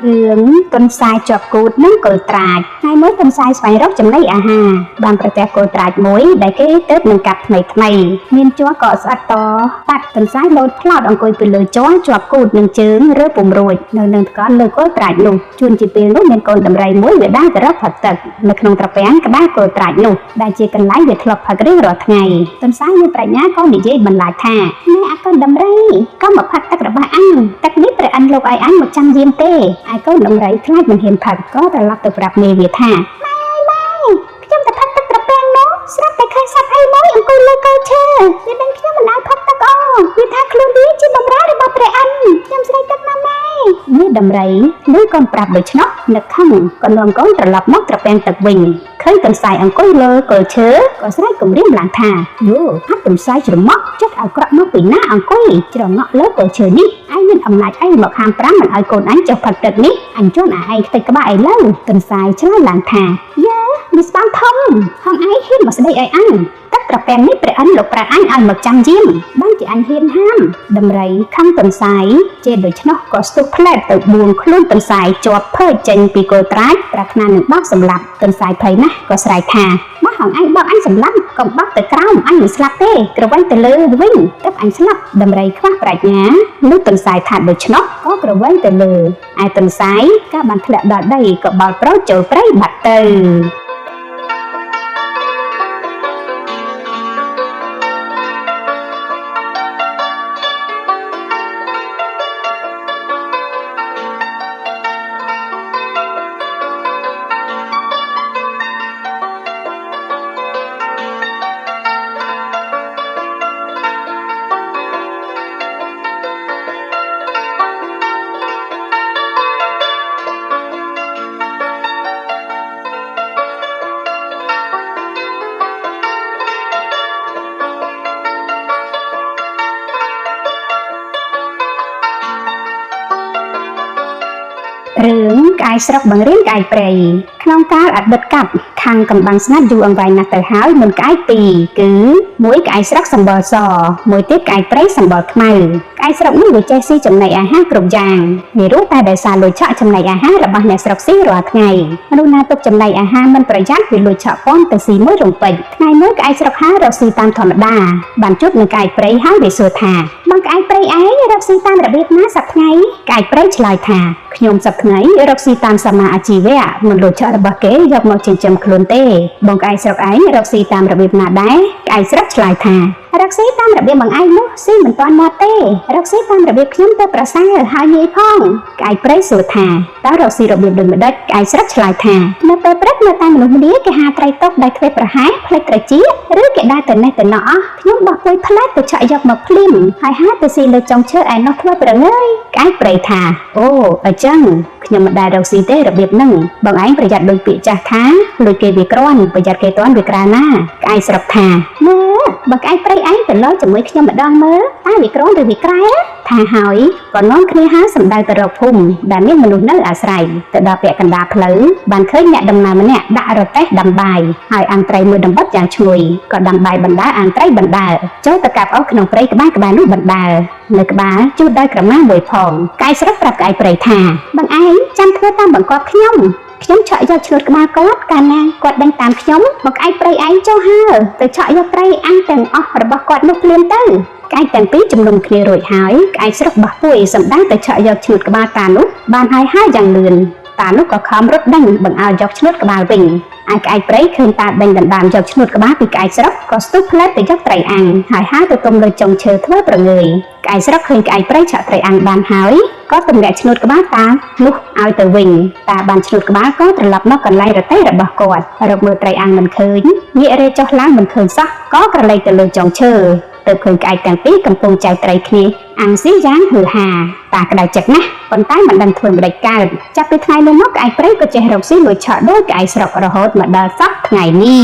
រឿងទុនសាយជាប់គូតនិងគល់ត្រាចថ្ងៃមួយទុនសាយស្វែងរកចំណីអាហារបានប្រទះគល់ត្រាចមួយដែលគេទើបនឹងកាត់ថ្មីមានជ័រក៏ស្អិតតតាត់ទុនសាយលោតផ្លោតអង្គុយពីលើជ័រជាប់គូតនឹងជើងរើពុំរួចនៅនឹងថ្កល់លើគល់ត្រាចនោះជួនជាពេលនោះមានកូនដំរីមួយវាដើរទៅរកផឹកទឹកនៅក្នុងត្រពាំងក្បែរគល់ត្រាចនោះដែលជាកន្លែងវាធ្លាប់ផឹករៀងរាល់ថ្ងៃទុនសាយមានប្រាជ្ញាក៏និយាយបន្លាចថាណែអាកូនដំរីក៏មកផឹកទឹករបស់អញទឹកនេះព្រះអិនលោកឲ្យអញមកចាំយាមទេឯកូនដំរីខ្លាចមិនហ៊ានផឹកក៏ត្រឡប់ទៅប្រាប់មេវាថាម៉ែខ្ញុំទៅផឹកទឹកត្រពាំងនោះស្រាប់តែឃើញសត្វអីមួយអង្គុយលើកោឈើវាដឹងខ្ញុំមិនឲ្យផឹកទឹកអូវាថាខ្លួនវាជាបម្រើរបស់ព្រះអិនខ្ញុំស្រែកទឹកណាម៉ែនេះដំរីលឺកូនប្រាប់ដូច្នោះនឹកខឹងក៏នាំកូនត្រឡប់មកត្រពាំងទឹកវិញឃើញកន្សែងអង្គុយលើកោឈើក៏ស្រែកគំរាមឡើងថាយោអត់កន្សែងច្រមុះចិត្តឲ្យក្រក់មកពីណាអង្គុយច្រងក់លើកោឈើនេះឯងមានអំណាចអីមកហាមប្រាំមិនឲ្យកូនអញចុះផឹកទឹកនេះអញជន់ឯងខ្ទេចក្បាលឥឡូវកន្សែងឆ្លើយឡើងថាយើវាស្បាំធំហងឯងហ៊ានមកស្ដីឲ្យអញទឹកត្រពាំងនេះព្រះអិនលោកប្រាប់អញឲ្យមកចាំយាមបានជាអញហ៊ានហាមដំរីខំកន្សែងជាដូច្នោះក៏ស្ទុះផ្លែតទៅបួងខ្លួនកន្សែងជាប់ភើចេញពីគល់ត្រាចប្រាថ្នានឹងបោកសម្លាប់កន្សែងភ័យណាស់ក៏ស្រែកថាបោះហងឯងបោកអញសម្លាប់កុំបោកទៅក្រោមអញមិនស្លាប់ទេក្រវែងទៅលើវិញទើបអញស្លាប់ដំរីខ្វះប្រាជ្ញាលុះកន្សែងថាដូច្នោះក៏ក្រវែងទៅលើឯកន្សែងក៏បានធ្លាក់ដល់ដីក៏បោលប្រូចចូលព្រៃបាត់ទៅរឿងក្អែកស្រុកបង្រៀនក្អែកព្រៃក្នុងកាលអតីតកាប់ខាងកំបាំងស្ងាត់យូរអង្វែងណាស់ទៅហើយមានក្អែកពីរគឺមួយក្អែកស្រុកសម្បល់សមួយទៀតក្អែកព្រៃសម្បល់ខ្មៅក្អែកស្រុកនេះវាចេះស៊ីចំណីអាហារគ្រប់យ៉ាងវារស់តែដោយសារលួចឆក់ចំណីអាហាររបស់អ្នកស្រុកស៊ីរាល់ថ្ងៃមនុស្សណាទុកចំណីអាហារមិនប្រយ័ត្នវាលួចឆក់ពាន់ទៅស៊ីមួយរំពេចថ្ងៃមួយក្អែកស្រុកហារកស៊ីតាមធម្មតាបានជួបនឹងក្អែកព្រៃហើយវាសួរថាបងក្អែកព្រៃឯងរកស៊ីតាមរបៀបណាសប្តាហ៍ថ្ងៃក្អែកព្រៃឆ្លើយថាខ្ញុំសប្តាហ៍ថ្ងៃរកស៊ីតាមសមាអាជីវៈមិនលួចឆក់របស់គេយកមកចិញ្ចឹមខ្លួនទេបងក្អែកស្រុកឯងរកស៊ីតាមរបៀបណាដែរក្អែកស្រុកឆ្លើយថារកស៊ីតាមរបៀបបងឯងនោះស៊ីមិនទាន់មកទេរកស៊ីតាមរបៀបខ្ញុំទៅប្រសើរហើយងាយផងក្អែកព្រៃសួរថាតើរកស៊ីរបៀបដូចម្ដេចក្អែកស្រុកឆ្លើយថានៅពេលព្រឹកនៅតាមមនុស្សម្នាគេហាត្រីតុកដែលធ្វេសប្រហែសផ្លេចត្រចៀកឬគេដើរទៅនេះទៅណោះអស់ខ្ញុំបោះពួយផ្លែទៅឆក់យកមកភ្លាមហើយហាទៅស៊ីលើចុងឈើឯនោះធ្វើប្រងើយក្អែកព្រៃថាអូអញ្ចឹងខ្ញុំមិនដែលរកស៊ីទេរបៀបហ្នឹងបងឯងប្រយ័ត្នដូចពាក្យចាស់ថាលួចគេវាក្រាន់ប្រយ័ត្នគេទាន់វាក្រាណាក្អែកស្រុកថាមើលបើក្អែកព្រៃឯងទៅលើជាមួយខ្ញុំម្ដងមើលតើវាក្រាន់ឬវាក្រែថាហើយក៏នាំគ្នាហើរសម្ដៅទៅរកភូមិដែលមានមនុស្សនៅអាស្រ័យទៅដល់ពាក់កណ្ដាលផ្លូវបានឃើញអ្នកដំណើរម្នាក់ដាក់រទេះដាំបាយហើយអាំងត្រីមួយដំបុតយ៉ាងឈ្ងុយក៏ដាំបាយបណ្ដើរអាំងត្រីបណ្ដើរចូលទៅកាប់អស់ក្នុងព្រៃក្បែរនោះបណ្ដើរនៅក្បាលជួបដោយក្រមាមួយផងក្អែកស្រុកប្រាប់ក្អែកព្រៃថាបងឯងចាំធ្វើតាមបង្គាប់ខ្ញុំឆក់យកឈ្នួតក្បាលគាត់កាលណាគាត់ដេញតាមខ្ញុំមកក្អែកព្រៃឯងចុះហើទៅឆក់យកត្រីអាំងទាំងអស់របស់គាត់នោះភ្លាមទៅក្អែកទាំងពីរជំនុំគ្នារួចហើយក្អែកស្រុកបោះពួយសម្ដៅទៅឆក់យកឈ្នួតក្បាលតានោះបានហើយយ៉ាងលឿនតានោះក៏ខំរត់ដេញបង្អើយកឈ្នួតក្បាលវិញឯក្អែកព្រៃឃើញតាដេញដណ្ដើមយកឈ្នួតក្បាលពីក្អែកស្រុកក៏ស្ទុះផ្លែតទៅយកត្រីអាំងហើយហើរទៅទុំលើចុងឈើធ្វើប្រងើយក្អែកស្រុកឃើញក្អែកព្រៃឆក់ត្រីអាំងបានហើយក៏ទម្លាក់ឈ្នួតក្បាលតានោះឲ្យទៅវិញតាបានឈ្នួតក្បាលក៏ត្រឡប់មកកន្លែងរទេះរបស់គាត់រកមើលត្រីអាំងមិនឃើញងាករេចុះឡើងមិនឃើញសោះក៏ក្រឡេកទៅលើចុងឈើទៅឃើញក្អែកទាំងពីរកំពុងចែកត្រីគ្នាអាំងស៊ីយ៉ាងហឺហាតាក្តៅចិត្តណាស់ប៉ុន្តែមិនដឹងធ្វើម្ដេចកើតចាប់ពីថ្ងៃនោះមកក្អែកព្រៃក៏ចេះរកស៊ីលួចឆក់ដោយក្អែកស្រុករហូតមកដល់សប្តាហ៍ថ្ងៃនេះ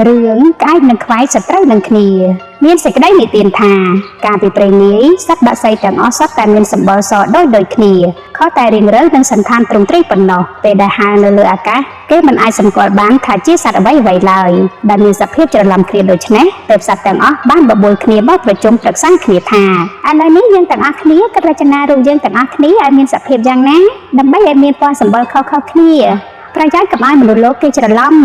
រឿងក្អែកនិងខ្វាយសត្រូវនឹងគ្នាមានសេចក្តីនិទានថាកាលពីព្រេងនាយសត្វបក្សីទាំងអស់សុទ្ធតែមានសម្បុរសដូចគ្នាខុសតែរាងរើនឹងសន្តានទ្រង់ទ្រីប៉ុណ្ណោះពេលដែលហើរនៅលើអាកាសគេមិនអាចសម្គាល់បានថាជាសត្វអ្វីឡើយដែលមានសភាពច្រឡំគ្នាដូច្នេះទើបសត្វទាំងអស់បានបបួលគ្នាមកប្រជុំប្រឹក្សាគ្នាថាឥឡូវនេះយើងទាំងអស់គ្នាគិតរចនារូបយើងទាំងអស់គ្នាឲ្យមានសភាពយ៉ាងណាដើម្បីឲ្យមានពណ៌សម្បុរខុសៗគ្នាប្រយោជន៍កុំឲ្យមនុស្សលោកគេច្រឡំ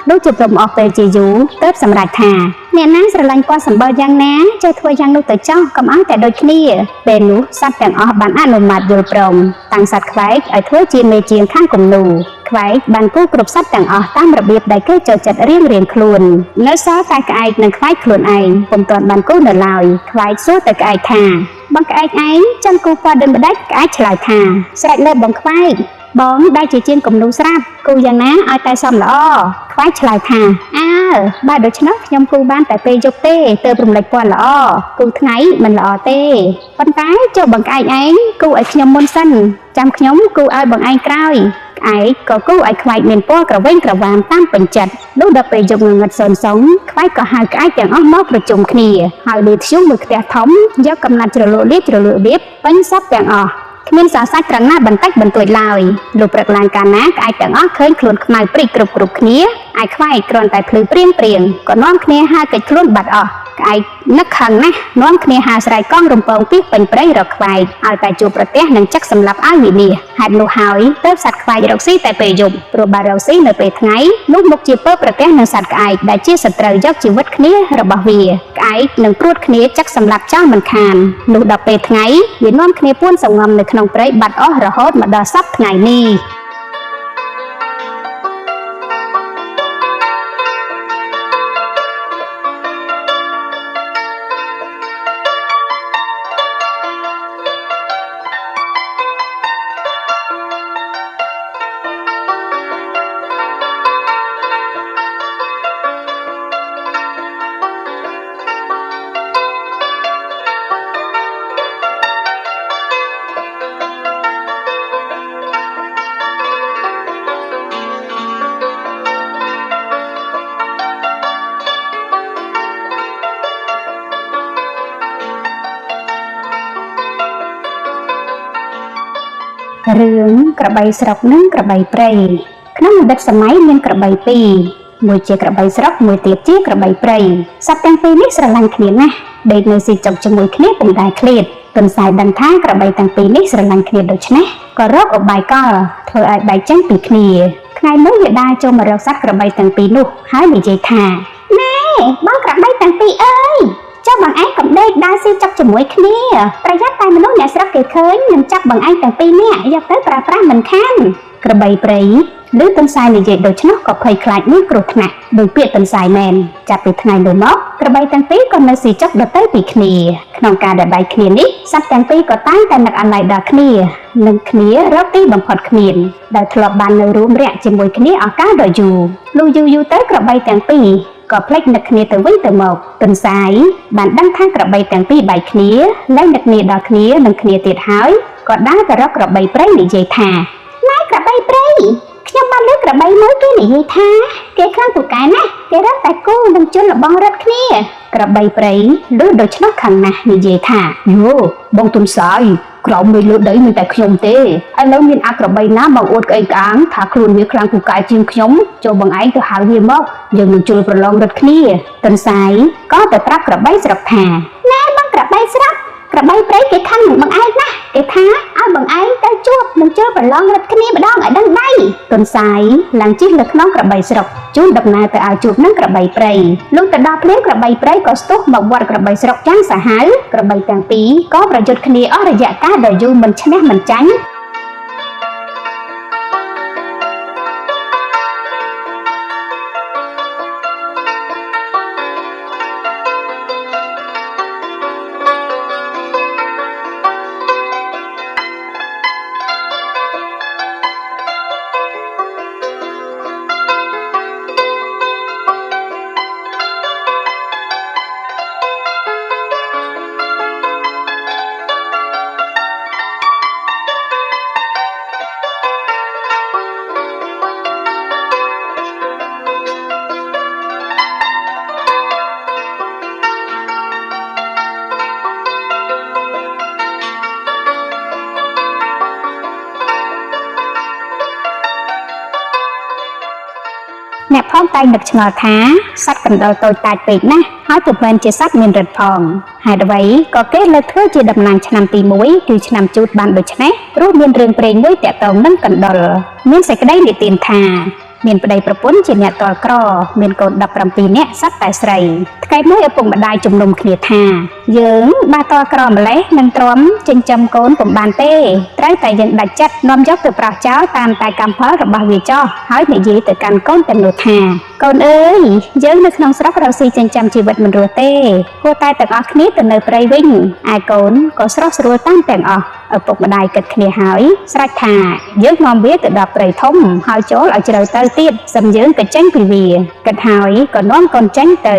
ដូចជាព្រមអស់ពេលជាយូរទើបសម្រេចថាអ្នកណាស្រឡាញ់ពណ៌សម្បុរយ៉ាងណាចេះធ្វើយ៉ាងនោះទៅចោះកុំឲ្យតែដូចគ្នាពេលនោះសត្វទាំងអស់បានអនុម័តយល់ព្រមតាំងសត្វខ្វែកឲ្យធ្វើជាមេជាងខាងគំនូខ្វែកបានគូគ្រប់សត្វទាំងអស់តាមរបៀបដែលគេចូលចិត្តរៀងខ្លួននៅសល់តែក្អែកនិងខ្វែកខ្លួនឯងពុំទាន់បានគូនៅឡើយខ្វែកសួរទៅក្អែកថាបងក្អែកឯងចង់គូពណ៌ដូចម្ដេចក្អែកឆ្លើយថាស្រេចលើបងខ្វែកបងដែលជាជាងគំនូស្រាប់គូយ៉ាងណាឲ្យតែសមល្អខ្វែកឆ្លើយថាអើបើដូច្នោះខ្ញុំគូបានតែពេលយប់ទេទើបរំលេចពណ៌ល្អគូថ្ងៃមិនល្អទេប៉ុន្តែចុះបងក្អែកឯងគូឲ្យខ្ញុំមុនសិនចាំខ្ញុំគូឲ្យបងឯងក្រោយក្អែកក៏គូឲ្យខ្វែកមានពណ៌ក្រវែងក្រវាមតាមពេញចិត្តលុះដល់ពេលយប់ងងឹតសងខ្វែកក៏ហៅក្អែកទាំងអស់មកប្រជុំគ្នាហើយលេធ្យូងមួយផ្ទះធំយកកំណាត់ជ្រលក់លៀបពេញសពទាំងអស់គ្មានសរសាច់ត្រង់ណាបន្តិចបន្តួចឡើយលុះព្រឹកឡើងកាលណាក្អែកទាំងអស់ឃើញខ្លួនខ្មៅព្រិចគ្រប់គ្នាឯខ្វែកគ្រាន់តែភ្លឺព្រៀងក៏នាំគ្នាហើរកិច្ចខ្លួនបាត់អស់ក្អែកនឹកខឹងណាស់នាំគ្នាហើរស្រែកកង់រំពងពីពេញព្រៃរកខ្វែកឲ្យតែជួបប្រទះនឹងចឹកសម្លាប់ឲ្យវិនាសហេតុនោះហើយទើបសត្វខ្វែករកស៊ីតែពេលយប់ព្រោះបើរកស៊ីនៅពេលថ្ងៃនោះមុខជាពើប្រទះនឹងសត្វក្អែកដែលជាសត្រូវយកជីវិតគ្នារបស់វាក្អែកនឹងព្រួតគ្នាចឹកសម្លាប់ចោលមិនខាននោះដល់ពេលថ្ងៃវានាំគ្នាពួនសងំនៅក្នុងព្រៃបាត់អស់រហូតមកដល់សព្វថ្ងៃនេះរឿងក្របីស្រុកនិងក្របីព្រៃក្នុងអតីតសម័យមានក្របីពីរមួយជាក្របីស្រុកមួយទៀតជាក្របីព្រៃសត្វទាំងពីរនេះស្រឡាញ់គ្នាណាស់ដេកនៅស៊ីចុកជាមួយគ្នាពុំដែលឃ្លាតទន្សាយដឹងថាក្របីទាំងពីរនេះស្រឡាញ់គ្នាដូច្នេះក៏រកឧបាយកលធ្វើឲ្យបែកចេញពីគ្នាថ្ងៃមួយវាដើរចូលមករកសត្វក្របីទាំងពីរនោះហើយនិយាយថាណែបងក្របីទាំងពីរអើយចុះបងឯងកុំដេកដើរស៊ីចុកជាមួយគ្នាប្រយ័ត្នតែមនុស្សអ្នកស្រុកគេឃើញនឹងចាប់បងឯងទាំងពីរនាក់យកទៅប្រើប្រាស់មិនខានក្របីព្រៃឬទន្សាយនិយាយដូច្នោះក៏ភ័យខ្លាចមានគ្រោះថ្នាក់ដោយពាក្យទន្សាយមែនចាប់ពីថ្ងៃនោះមកក្របីទាំងពីរក៏នៅស៊ីចុកដទៃពីគ្នាក្នុងការដែលបែកគ្នានេះសត្វទាំងពីរក៏តែងតែនឹកអាល័យដល់គ្នានឹងគ្នារកទីបំផុតគ្មានដែលធ្លាប់បាននៅរួមរយៈជាមួយគ្នាឱកាសដ៏យូរលុះយូរទៅក្របីទាំងពីរក៏ភ្លេចនឹកគ្នាទៅវិញទៅមកទន្សាយបានដឹងថាក្របីទាំងពីរបែកគ្នាលែងនឹកគ្នាដល់គ្នានឹងគ្នាទៀតហើយក៏ដើរទៅរកក្របីព្រៃនិយាយថាណែក្របីព្រៃខ្ញុំបានលើក្របីមួយគេនិយាយថាគេខ្លាំងពូកែណាស់គេរត់តែគូនឹងជន់លបងរត់គ្នាក្របីព្រៃលឺដូច្នោះខាងណាស់និយាយថាយោបងទន្សាយក្រោមនៅលើដីមានតែខ្ញុំទេឥឡូវមានអាក្របីណាមកអួតក្អេងក្អាងថាខ្លួនវាខ្លាំងពូកែជាងខ្ញុំចូលបងឯងទៅហៅវាមកយើងនឹងជល់ប្រឡងរត់គ្នាទន្សាយក៏ទៅប្រាប់ក្របីស្រុកថាណែបងក្របីស្រុកក្របីព្រៃគេខឹងនឹងបងឯងណាស់គេថាឲ្យបងឯងទៅជួបនឹងជើប្រឡងរត់គ្នាម្ដងឲ្យដឹងដៃទន្សាយឡើងជិះលើខ្នងក្របីស្រុកជូនដំណើរទៅឲ្យជួបនឹងក្របីព្រៃលុះទៅដល់ភ្លាមក្របីព្រៃក៏ស្ទុះមកវត្តក្របីស្រុកយ៉ាងសាហាវក្របីទាំងពីរក៏ប្រយុទ្ធគ្នាអស់រយៈកាលដ៏យូរមិនឈ្នះមិនចាញ់ ផងតែនឹកឆ្ងល់ថាសត្វកណ្ដុរតូចតាចពេកណាស់ហើយពុំមែនជាសត្វមានរិទ្ធផងហេតុអ្វីក៏គេលើកធ្វើជាតំណាងឆ្នាំទី1គឺឆ្នាំជូតបានដូច្នេះព្រោះមានរឿងព្រេងមួយតាក់ទងនឹងកណ្ដុរមានសេចក្តីនិទានថាមានប្តីប្រពន្ធជាអ្នកទាល់ក្រមានកូន17នាក់សត្វតែស្រីថ្ងៃមួយឪពុកម្ដាយជំនុំគ្នាថាយើងបើទាល់ក្រម្លេះនឹងទ្រាំចិញ្ចឹមកូនពុំបានទេត្រូវតែយើងដាច់ចិត្តនាំយកទៅប្រោះចោលតាមតែកម្មផលរបស់វាចោះហើយនិយាយទៅកាន់កូនទាំងនោះថាកូនអើយយើងនៅក្នុងស្រុករកស៊ីចិញ្ចឹមជីវិតមិនរស់ទេគួរតែទាំងអស់គ្នាទៅនៅព្រៃវិញឯកូនក៏ស្រស់ស្រួលតាមទាំងអស់ឪពុកម្ដាយគិតគ្នាហើយស្រេចថាយើងនាំវាទៅដល់ព្រៃធំហើយចូលឲ្យជ្រៅទៅទៀតសឹមយើងទៅចេញពីវាគិតហើយក៏នាំកូនចេញទៅ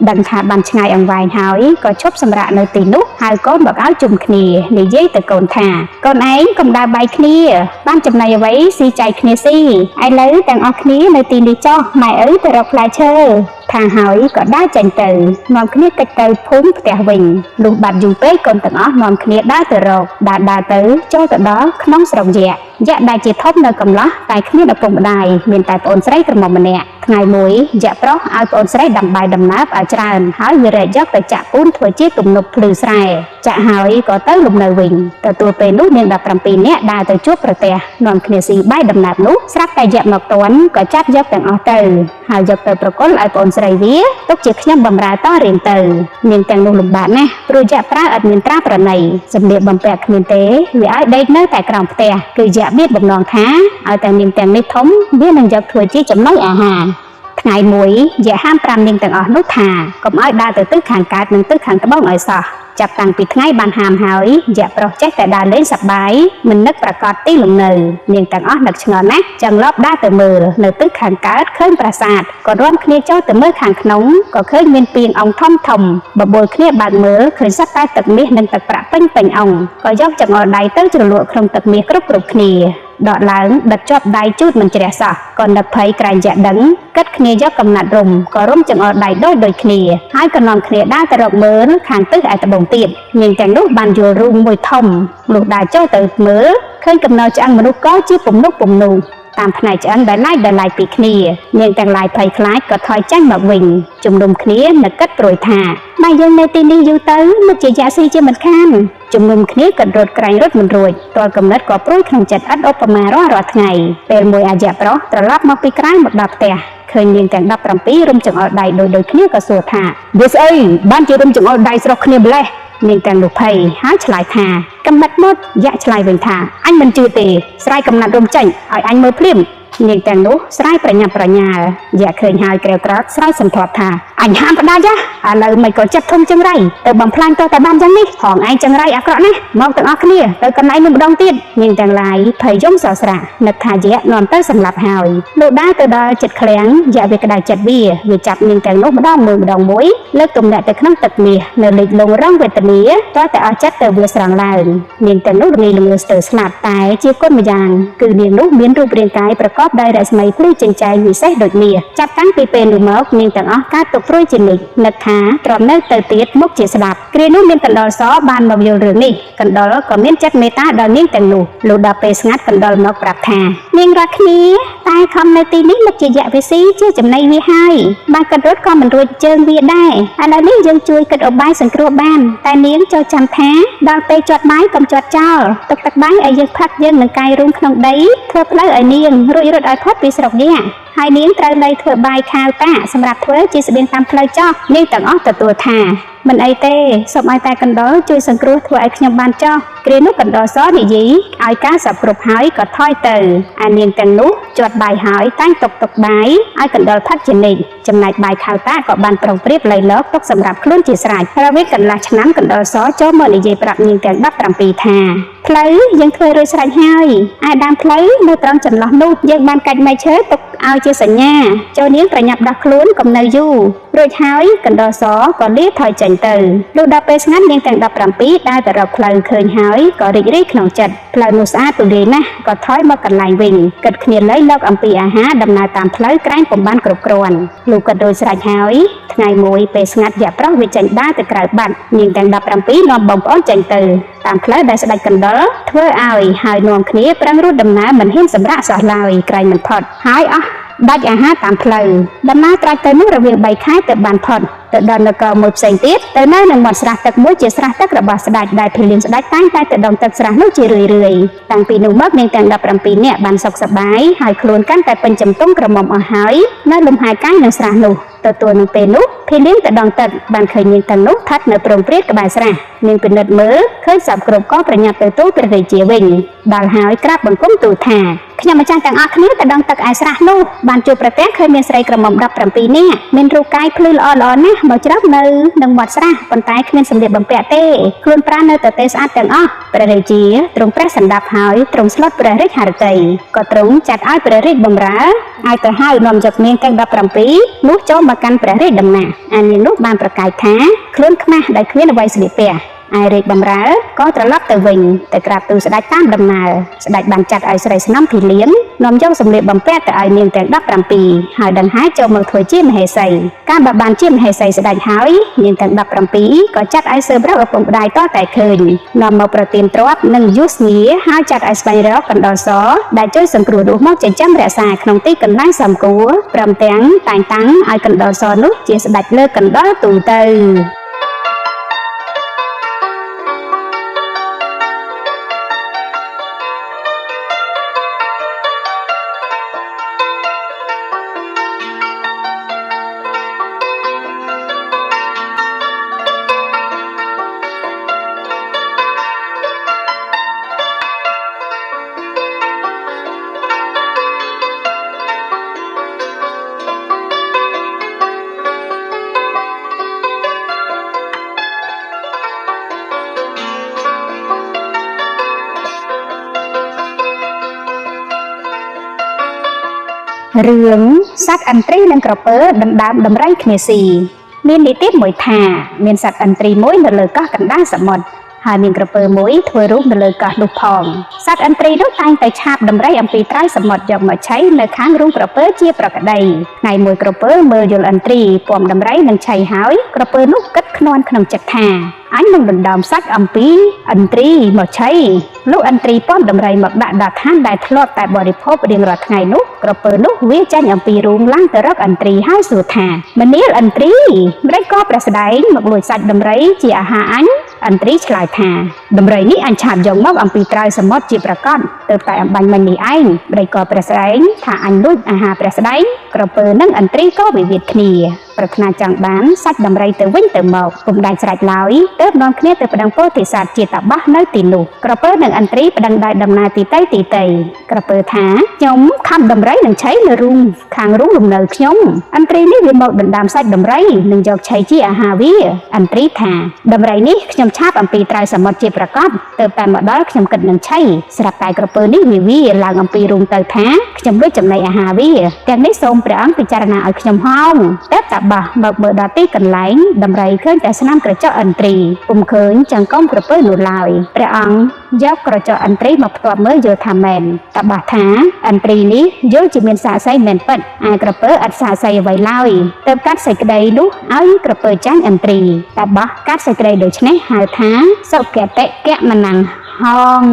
ដឹងថាបានឆ្ងាយអង្វែងហើយក៏ឈប់សម្រាកនៅទីនោះហើយកូនមកឲ្យជុំគ្នានិយាយទៅកូនថាកូនឯងកុំដើរបែកគ្នាបានចំណៃអ្វីស៊ីចែកគ្នាស៊ីឥឡូវទាំងអស់គ្នានៅទីនេះចោះម៉ែឪទៅរកផ្លែឈើថាហើយក៏ដើរចេញទៅនាំគ្នាកិច្ចទៅភូមិផ្ទះវិញលុះបាត់យូរពេកកូនទាំងអស់នាំគ្នាដើរទៅរកដើរទៅចូលទៅដល់ក្នុងស្រុកយក្សដែលជាធំនៅកំឡោះតែគ្មានឪពុកម្ដាយមានតែប្អូនស្រីក្រមុំម្នាក់ថ្ងៃមួយយក្សប្រុសឲ្យប្អូនស្រីដាំបាយដំណើបឲ្យច្រើនហើយវារែកយកទៅចាក់ពូនធ្វើជាទំនប់ភ្លឺស្រែចាក់ហើយក៏ទៅលំនៅវិញទទួលពេលនោះនាង17នាក់ដើរទៅជួបប្រទះនាំគ្នាស៊ីបាយដំណើបនោះស្រាប់តែយក្សមកទាន់ក៏ចាប់យកទាំងអស់ទៅហើយយកទៅប្រគល់ឲ្យប្អូនស្រីវាទុកជាខ្ញុំបម្រើតរៀងទៅនាងទាំងនោះលំបាកណាស់ព្រោះយក្សប្រើអត់មានត្រាប្រណីសម្លៀកបំពាក់គ្មានទេវាឲ្យដេកនៅតែក្រោមផ្ទះគឺយក្សមានបំណងថាឲ្យតែនាងទាំងនេះធំវានឹងយកធ្វើជាចំណីអាហារថ្ងៃមួយយក្សហាម5នាងទាំងអស់នោះថាកុំឲ្យដើរទៅទិសខាងកើតនិងទិសខាងត្បូងឲ្យសោះចាប់តាំងពីថ្ងៃបានហាមហើយយក្សប្រុសចេះតែដើរលេងសប្បាយមិននឹកប្រកាសទីលំនៅនាងទាំងអស់នឹកឆ្ងល់ណាស់ចង់លបដើរទៅមើលនៅទិសខាងកើតឃើញប្រាសាទក៏រួមគ្នាចូលទៅមើលខាងក្នុងក៏ឃើញមានពាងអង្គធំបបួលគ្នាបើកមើលឃើញសត្វតែទឹកមាសនិងទឹកប្រាក់ពេញអង្គក៏យកចង្អុលដៃទៅជ្រលក់ក្នុងទឹកមាសគ្រប់គ្នាដកឡើងដិតជាប់ដៃជូតមិនជ្រះសោះក៏នឹកភ័យក្រែងយក្សដឹងគិតគ្នាយកកំណាត់រុំក៏រុំចង្អុលដៃដូចគ្នាហើយក៏នាំគ្នាដើរទៅរកមើលខាងទិសឯត្បូងទៀតនាងទាំងនោះបានយល់រូងមួយធំលុះដើរចូលទៅមើលឃើញកំណោឆ្អឹងមនុស្សក៏ជាពំនុកតាមផ្នែកឆ្អឹងដែលឡាយពីគ្នានាងទាំងឡាយភ័យខ្លាចក៏ថយចេញមកវិញជំនុំគ្នានឹកគិតព្រួយថាបើយើងនៅទីនេះយូរទៅមិនជាយក្សស៊ីជាមិនខានជំនុំគ្នាក៏រត់ក្រែងរត់មិនរួចទាល់កំណត់ក៏ព្រួយក្នុងចិត្តឥតឧបមារាល់ថ្ងៃពេលមួយអាយក្សប្រុសត្រឡប់មកពីក្រៅមកដល់ផ្ទះឃើញនាងទាំង17រុំចង្អុលដៃដូចគ្នាក៏សួរថាវាស្អីបានជារុំចង្អុលដៃស្រស់គ្នាម្លេះនាងទាំងនោះភ័យហើយឆ្លើយថាកំណត់មកយក្សឆ្លើយវិញថាអញមិនជឿទេស្រាយកំណត់រុំចេញឲ្យអញមើលភ្លាមនាងទាំងនោះស្រាយប្រញាប់ប្រញាល់យក្សឃើញហើយក្រេវក្រោតស្រាយសន្ធាប់ថាអញហាមផ្ដាច់ឥឡូវមិនក៏ចិត្តធំចង្រៃទៅបំផ្លាញទៅតែបានយ៉ាងនេះហងឯងចង្រៃអាក្រក់ណាស់មកទាំងអស់គ្នាទៅកន្លែងនោះម្ដងទៀតនាងទាំងឡាយភ័យយំសស្រានឹកថាយក្សនាំទៅសម្លាប់ហើយលុះដើរទៅដល់ចិត្តឃ្លាំងយក្សវាក្តៅចិត្តវាចាប់នាងទាំងនោះម្ដងមួយលើកទម្លាក់ទៅក្នុងទឹកមាសនៅលេចលងរងវេទនាតតែអស់ចិត្តទៅវាស្រង់ឡើងនាងទាំងនោះរងាលងស្ទើរស្លាប់តែជាគុណម្យ៉ាងគឺនាងនោះមានរូបរាងកាយប្រកបដោយរស្មីភ្លឺចិញ្ចែងវិសេសដូចមាសចាប់តាំងពីពេលនោះមកនាងទាំងអស់កើតទុកព្រួយជានិច្ចនឹកថាទ្រាំនៅទៅទៀតមុខជាស្ដាប់គ្រានោះមានកណ្ដុរសបានមកយល់រឿងនេះកណ្ដុរក៏មានចិត្តមេត្តាដល់នាងទាំងនោះលុះដល់ពេលស្ងាត់កណ្ដុរមកប្រាប់ថានាងរកគ្នាតែខំនៅទីនេះនឹកជាយក្សវាស៊ីជាចំណីវាហើយបើកណ្ដុរក៏មិនរួចជើងវាដែរឥឡូវនេះយើងជួយគិតឧបាយសង្គ្រោះបានតែនាងចូលចាំថាដល់ពេលជាប់បាយកុំជាប់ចោលទុកទឹកបាយឲ្យយើងផឹកយើងនឹងកាយរួមក្នុងដីធ្វើផ្លូវឲ្យនាងរួចរត់ឲ្យផុតពីស្រុកយក្សហើយនាងត្រូវនៅធ្វើបាយខាវតាសម្រាប់ធ្វើជាស្បៀងតាមផ្លូវចោះនាងទាំងអស់ទទួលថាមិនអីទេសូមឲ្យតែកណ្ដុរជួយសង្គ្រោះធ្វើឲ្យខ្ញុំបានចោះគ្រានោះកណ្ដុរសនិយាយឲ្យការសពគ្រប់ហើយក៏ថយទៅអានាងទាំងនោះជាត់បាយហើយតែងទុកបាយឲ្យកណ្ដុរផឹកជានិច្ចចំណែកបាយខាវតាក៏បានប្រុងប្រៀបលៃលកទុកសម្រាប់ខ្លួនជាស្រេចរវាងកន្លះឆ្នាំកណ្ដុរសចូលមកនិយាយប្រាប់នាងទាំង17ថាផ្លូវយើងធ្វើរួចស្រេចហើយឯដើមផ្លូវនៅត្រង់ចន្លោះនោះយើងបានកាច់មែកឈើទុកឲ្យជាសញ្ញាចូលនាងប្រញាប់ដោះខ្លួនកុំនៅយូររួចហើយកណ្ដុរសក៏លាថយចេញទៅលុះដល់ពេលស្ងាត់នាងទាំង17ដើរទៅរកផ្លូវឃើញហើយក៏រីករាយក្នុងចិត្តផ្លូវនោះស្អាតទូលាយណាស់ក៏ថយមកកន្លែងវិញគិតគ្នាលៃលកអំពីអាហារដំណើរតាមផ្លូវក្រែងពុំបានគ្រប់គ្រាន់លុះគិតរួចស្រេចហើយថ្ងៃមួយពេលស្ងាត់យក្សប្រុសវាចេញដើរទៅក្រៅបាត់នាងទាំង17នាំបងប្អូនចេញទៅតាមផ្លូវដែលស្ដេចកណ្ដុរធ្វើឲ្យហើយនាំគ្នាប្រឹងរត់ដំណើរមិនហ៊ានសម្រាកសោះឡើយក្រែងមិនផុតហើយអស់ ដាច់អាហារតាមផ្លូវដំណើរត្រាច់ទៅនោះរវាង3ខែទៅបានផុតទៅដល់នគរមួយផ្សេងទៀតទៅនៅនឹងមាត់ស្រះទឹកមួយជាស្រះទឹករបស់ស្ដេចដែលភីលៀងស្ដេចតែងតែទៅដងទឹកស្រះនោះជារឿយៗតាំងពីនោះមកនាងទាំង17នាក់បានសុខសប្បាយហើយខ្លួនកាន់តែពេញចំទង់ក្រមុំអស់ហើយនៅលំហែកាយនឹងស្រះនោះទទួលនឹងពេលនោះភីលៀងទៅដងទឹកបានឃើញនាងទាំងនោះស្ថិតនៅព្រំព្រាតក្បែរស្រះនាងពិនិត្យមើលឃើញសពគ្រប់ក៏ប្រញាប់ទៅទូលព្រះរាជាវិញដល់ហើយក្រាបបង្គំទូលថាខ្ញុំម្ចាស់ទាំងអស់គ្នាទៅដងទឹកឯស្រះនោះបានជួបប្រទះឃើញមានស្រីក្រមុំ17នាក់មានរូបកាយភ្លឺល្អៗណាស់មកជ្រកនៅនឹងមាត់ស្រះប៉ុន្តែគ្មានសម្លៀកបំពាក់ទេខ្លួនប្រាណនៅតែទេស្អាតទាំងអស់ព្រះរាជាទ្រង់ព្រះសណ្ដាប់ហើយទ្រង់ស្លុតព្រះរាជហឫទ័យក៏ទ្រង់ចាត់ឲ្យព្រះរាជបម្រើឲ្យទៅហៅនាំយកនាងទាំង17នោះចូលមកកាន់ព្រះរាជដំណាក់អានាងនោះបានប្រកាសថាខ្លួនខ្មាស់ដែលគ្មានអ្វីស្លៀកពាក់ឯរាជបម្រើក៏ត្រឡប់ទៅវិញទៅក្រាបទូលស្ដេចតាមដំណើរស្ដេចបានចាត់ឲ្យស្រីស្នំភីលៀងនាំយកសម្លៀកបំពាក់ទៅឲ្យនាងទាំង17ហើយដង្ហែចូលមកធ្វើជាមហេសីកាលបើបានជាមហេសីស្ដេចហើយនាងទាំង17ក៏ចាត់ឲ្យស៊ើបរកឪពុកម្ដាយតតែឃើញនាំមកប្រទានទ្រព្យនិងយុស្នីហើយចាត់ឲ្យស្វែងរកកណ្ដុរសដែលជួយសង្គ្រោះរស់មកចិញ្ចឹមរក្សាក្នុងទីកន្លែងសំគួរព្រមទាំងតែងតាំងឲ្យកណ្ដុរសនោះជាស្ដេចលើកណ្ដុរទូទៅរឿងសត្វឥន្ទ្រីនិងក្រពើដណ្ដើមដំរីគ្នាស៊ីមាននិទានមួយថាមានសត្វឥន្ទ្រីមួយនៅលើកោះកណ្ដាលសមុទ្រហើយមានក្រពើមួយធ្វើរូបនៅលើកោះនោះផងសត្វឥន្ទ្រីនោះតែងតែឆាបដំរីអំពីត្រើយសមុទ្រយកមកឆៃនៅខាងរូងក្រពើជាប្រក្តីថ្ងៃមួយក្រពើមើលយល់ឥន្ទ្រីពំដំរីនឹងឆៃហើយក្រពើនោះគិតខ្នាន់ក្នុងចិត្តថាអញនឹងដណ្ដើមសាច់អំពីឥន្ទ្រីមកឆៃលុះឥន្ទ្រីពំដំរីមកដាក់ដល់ឋានដែលធ្លាប់តែបរិភោគរៀងរាល់ថ្ងៃនោះក្រពើនោះវាចាញ់អំពីរូងឡើងទៅរកឥន្ទ្រីហើយសួរថាមនាលឥន្ទ្រីម្ដេចក៏ព្រះស្ដែងមកលួចសាច់ដំរីជាអាហារអញឥន្ទ្រីឆ្លើយថាដំរីនេះអញឆាបយកមកអំពីត្រើយសមុទ្រជាប្រកបទៅតែអំបញ្ញមិញនេះឯងម្ដេចក៏ព្រះស្ដែងថាអញលួចអាហារព្រះស្ដែងក្រពើនិងឥន្ទ្រីក៏វិវាទគ្នាប្រាថ្នាចង់បានសាច់ដំរីទៅវិញទៅមកពុំដាច់ស្រេចឡើយទើបនាំគ្នាទៅប្តឹងពោធិសត្វជាតាបោះនៅទីនោះក្រពើនិងឥន្ទ្រីប្តឹងដោយដំណើរទីតីក្រពើថាខ្ញុំខំដំរីនឹងឆៃនៅរូងខាងរូងលំនៅខ្ញុំឥន្ទ្រីនេះវាមកដណ្ដើមសាច់ដំរីនឹងយកឆៃជាអាហារវាឥន្ទ្រីថាដំរីនេះខ្ញុំឆាបអំពីត្រើយសមុទ្រជាប្រកបទើបតែមកដល់ខ្ញុំគិតនឹងឆៃស្រាប់តែក្រពើនេះវាឡើងអំពីរូងទៅថាខ្ញុំលួចចំណីអាហារវាទាំងនេះសូមព្រះអង្គពិចារណាឲ្យខ្ញុំហោងតែតាបោះមកមើលដល់ទីកន្លែងដំរីឃើញតែស្នាមក្រចកឥន្ទ្រីពុំឃើញចង្កុំក្រពើនោះឡើយព្រះអង្គយកក្រចកឥន្ទ្រីមកផ្ទាប់មើលយល់ថាមែនតាបោះថាឥន្ទ្រីនេះយល់ជាមានសាក្សីមែនពិតឯក្រពើអត់សាក្សីអ្វីឡើយទើបកាត់សេចក្តីនោះឲ្យក្រពើចាញ់ឥន្ទ្រីតាបោះកាត់សេចក្តីដូច្នេះហៅថាសុគតិកមណង្ហង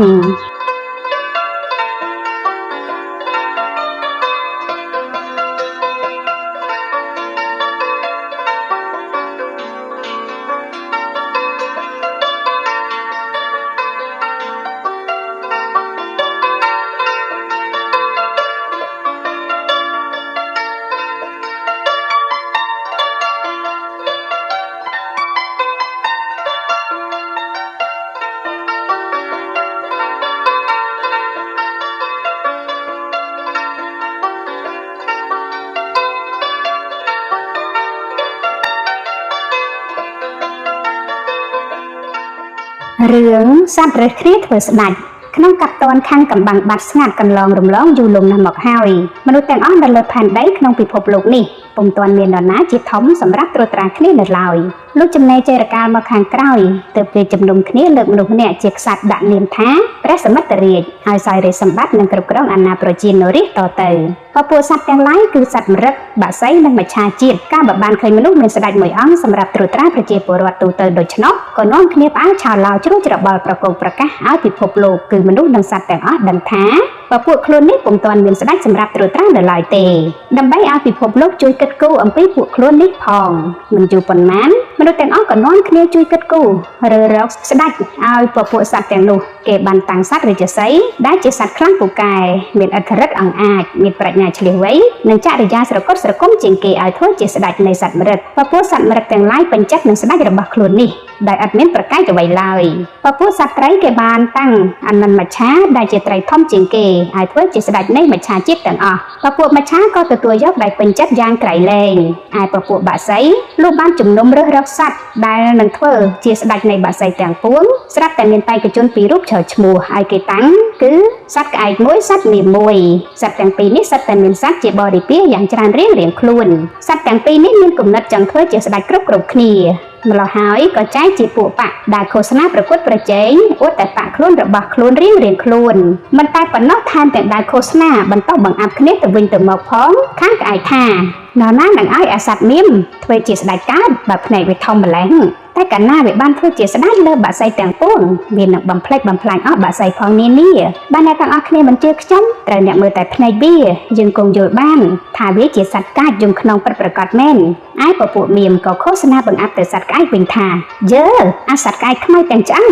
រឿងសត្វរើសគ្នាធ្វើស្ដេចក្នុងកាប់តនខាងកំបាំងបាត់ស្ងាត់កន្លងរំលងយូរលង់ណាស់មកហើយមនុស្សទាំងអស់នៅលើផែនដីក្នុងពិភពលោកនេះពុំទាន់មាននរណាជាធំសម្រាប់ត្រួតត្រាគ្នានៅឡើយ លោកចំណែកចេរកាលមកខាងក្រោយទើបគេជំនុំគ្នាលើកមនុស្សម្នាក់ជាក្សត្រដាក់នាមថាព្រះសមិទ្ធរាជហើយសោយរាជសម្បត្តិនិងគ្រប់គ្រងអាណាប្រជានរាជតទៅពួកសត្វទាំងឡាយគឺសត្វមរឹកបក្សីនិងមច្ឆាជាតិកាលបើបានឃើញមនុស្សមានស្ដេចមួយអង្គសម្រាប់ត្រួតត្រាប្រជាពលរដ្ឋទូទៅដូច្នោះក៏នាំគ្នាផ្អើលឆោឡោជ្រួចច្របល់ប្រកោកប្រកាសឲ្យពិភពលោកគឺមនុស្សនិងសត្វទាំងអស់ដឹងថាពួកខ្លួននេះពុំទាន់មានស្ដេចសម្រាប់ត្រួតត្រានៅឡើយទេដើម្បីឲ្យពិភពលោកជួយគិតគូរអំពីពួកខ្លួននេះផងមិនយូរប៉ុន្មានមនុស្សទាំងអស់ក៏នាំគ្នាជួយគិតគូររើរកស្ដេចឲ្យពួកសត្វទាំងនោះគេបានតាំងសត្វរាជសីដែលជាសត្វខ្លាំងពូកែមានឥទ្ធិឫទ្ធិអង្អាចមានប្រាជ្ញាឆ្លៀសវៃនិងចរិយាស្រគត់ស្រគំជាងគេឲ្យធ្វើជាស្ដេចនៃសត្វមរឹកពួកសត្វមរឹកទាំងឡាយពេញចិត្តនឹងស្ដេចរបស់ខ្លួននេះដែលឥតមានប្រកែកអ្វីឡើយពួកសត្វត្រីគេបានតាំងអនន្តមច្ឆាដែលជាត្រីធំជាងគេឲ្យធ្វើជាស្ដេចនៃមច្ឆាជាតិទាំងអស់ពួកមច្ឆាក៏ទទួលយកដោយពេញចិត្តយ៉ាងក្រៃលែងឯពួកបក្សីលុះបានជំនុំរើសរកសត្វដែលនឹងធ្វើជាស្ដេចនៃបក្សីទាំងពួងស្រាប់តែមានបេក្ខជនពីររូបឈរឈ្មោះឲ្យគេតាំងគឺសត្វក្អែកមួយសត្វនាមមួយសត្វទាំងពីរនេះសត្វតែមានសត្វជាបរិពារយ៉ាងច្រើនរៀងខ្លួនសត្វទាំងពីរនេះមានគំនិតចង់ធ្វើជាស្ដេចគ្រប់គ្នាម្ល៉េះហើយក៏ចែកជាពួកបកដែលឃោសនាប្រកួតប្រជែងអួតតែបកខ្លួនរបស់ខ្លួនរៀងខ្លួនមិនតែប៉ុណ្ណោះថែមទាំងដែលឃោសនាបន្តបង្អាប់គ្នាទៅវិញទៅមកផងខាងក្អែកថានរណានឹងឲ្យអាសត្វមៀមធ្វើជាស្ដេចកើតបើភ្នែកវាធំម្ល៉េះតែកាលណាវាបានធ្វើជាស្ដេចលើបក្សីទាំងពួងវានឹងបំផ្លិចបំផ្លាញអស់បក្សីផងនានាបានអ្នកទាំងអស់គ្នាមិនជឿខ្ញុំត្រូវអ្នកមើលតែភ្នែកវាយើងគង់យល់បានថាវាជាសត្វកាចយំក្នុងពិតប្រាកដមែនឯពួកមៀមក៏ឃោសនាបង្អាប់ទៅសត្វក្អែកវិញថាយើអាសត្វក្អែកខ្មៅទាំងឆ្អឹង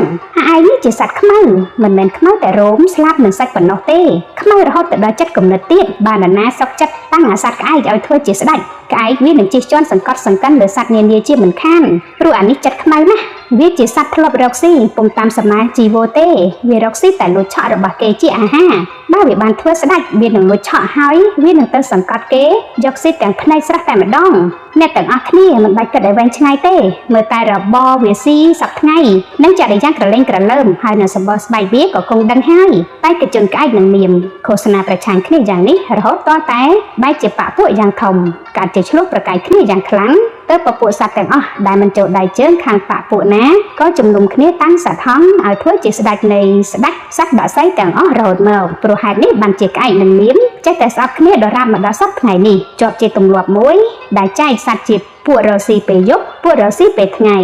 ឯងនេះជាសត្វខ្មៅមិនមែនខ្មៅតែរោមស្លាប់នឹងសាច់ប៉ុណ្ណោះទេខ្មៅរហូតទៅដល់ចិត្តគំនិតទៀតបានណាសុកចិត្តតាំងអាសត្វក្អែកឲ្យធ្វើជាស្ដេចក្អែកវានឹងជិះជាន់សង្កត់សង្កិនលើសត្វនានាជាមិនខានព្រោះអានេះចិត្តខ្មៅណាស់វាជាសត្វធ្លាប់រកស៊ីពុំតាមសមាជីវោទេវារកស៊ីតែលួចឆក់របស់គេជាអាហារបើវាបានធ្វើស្ដេចវានឹងលួចឆក់ហើយវានឹងទៅសង្កត់គេយកស៊ីទាំងភ្នែកស្រស់តែម្ដងអ្នកទាំងអស់គ្នាមិនបាច់គិតឲ្យវែងឆ្ងាយទេមើលតែរបបវាស៊ីសប្ថ្ងៃនឹងចរិយាក្រឡេងក្រលើមហើយនៅសម្បល់ស្បែកវាក៏គង់ដឹងហើយតែកជនក្អែកនឹងមៀមឃោសនាប្រឆាំងគ្នាយ៉ាងនេះរហូតតតែបែកជាបកពួកយ៉ាងធំកាត់ជាឆ្លោះប្រកែកគ្នាយ៉ាងខ្លាំងទៅពួកសត្វទាំងអស់ដែលមិនចូលដៃជើងខាងបកពួកណាក៏ជំនុំគ្នាតាំងសត្វហង្សឲ្យធ្វើជាស្ដេចនៃស្ដេចសត្វបក្សីទាំងអស់រហូតមកព្រោះហេតុនេះបានជាក្អែកនឹងមៀមចេះតែស្អប់គ្នាដរាបមកដល់សប្តាហ៍ថ្ងៃនេះជាប់ជាទម្លាប់មួយដែលចែកសត្វជាពួករស់ស៊ីពេលយប់ពួករស់ស៊ីពេលថ្ងៃ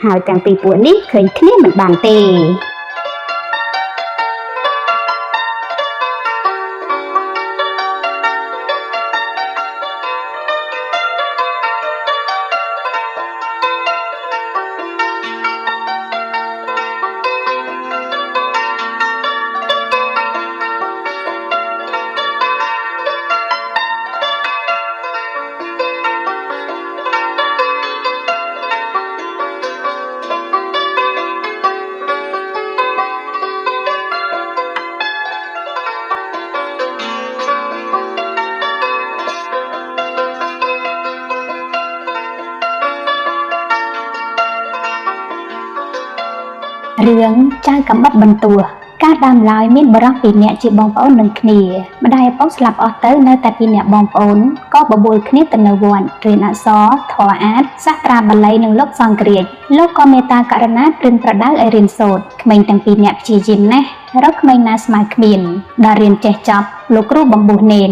ហើយទាំងពីរពួកនេះឃើញគ្នាមិនបានទេរឿងចៅកំបិតបន្ទោះកាលដើមឡើយមានបរិះពីរនាក់ជាបងប្អូននឹងគ្នាម្ដាយឪពុកស្លាប់អស់ទៅនៅតែពីរនាក់បងប្អូនក៏បបួលគ្នាទៅនៅវត្តរៀនអក្សរធម៌អាតសាស្ត្រាបាលីនិងលោកសង្គ្រាចលោកក៏មេត្តាករណាព្រិនប្រដៅឲ្យរៀនសូត្រក្មេងទាំងពីរនាក់ព្យាយាមណាស់រកក្មេងណាស្មើគ្មានដល់រៀនចេះចប់លោកគ្រូបំពុះនេន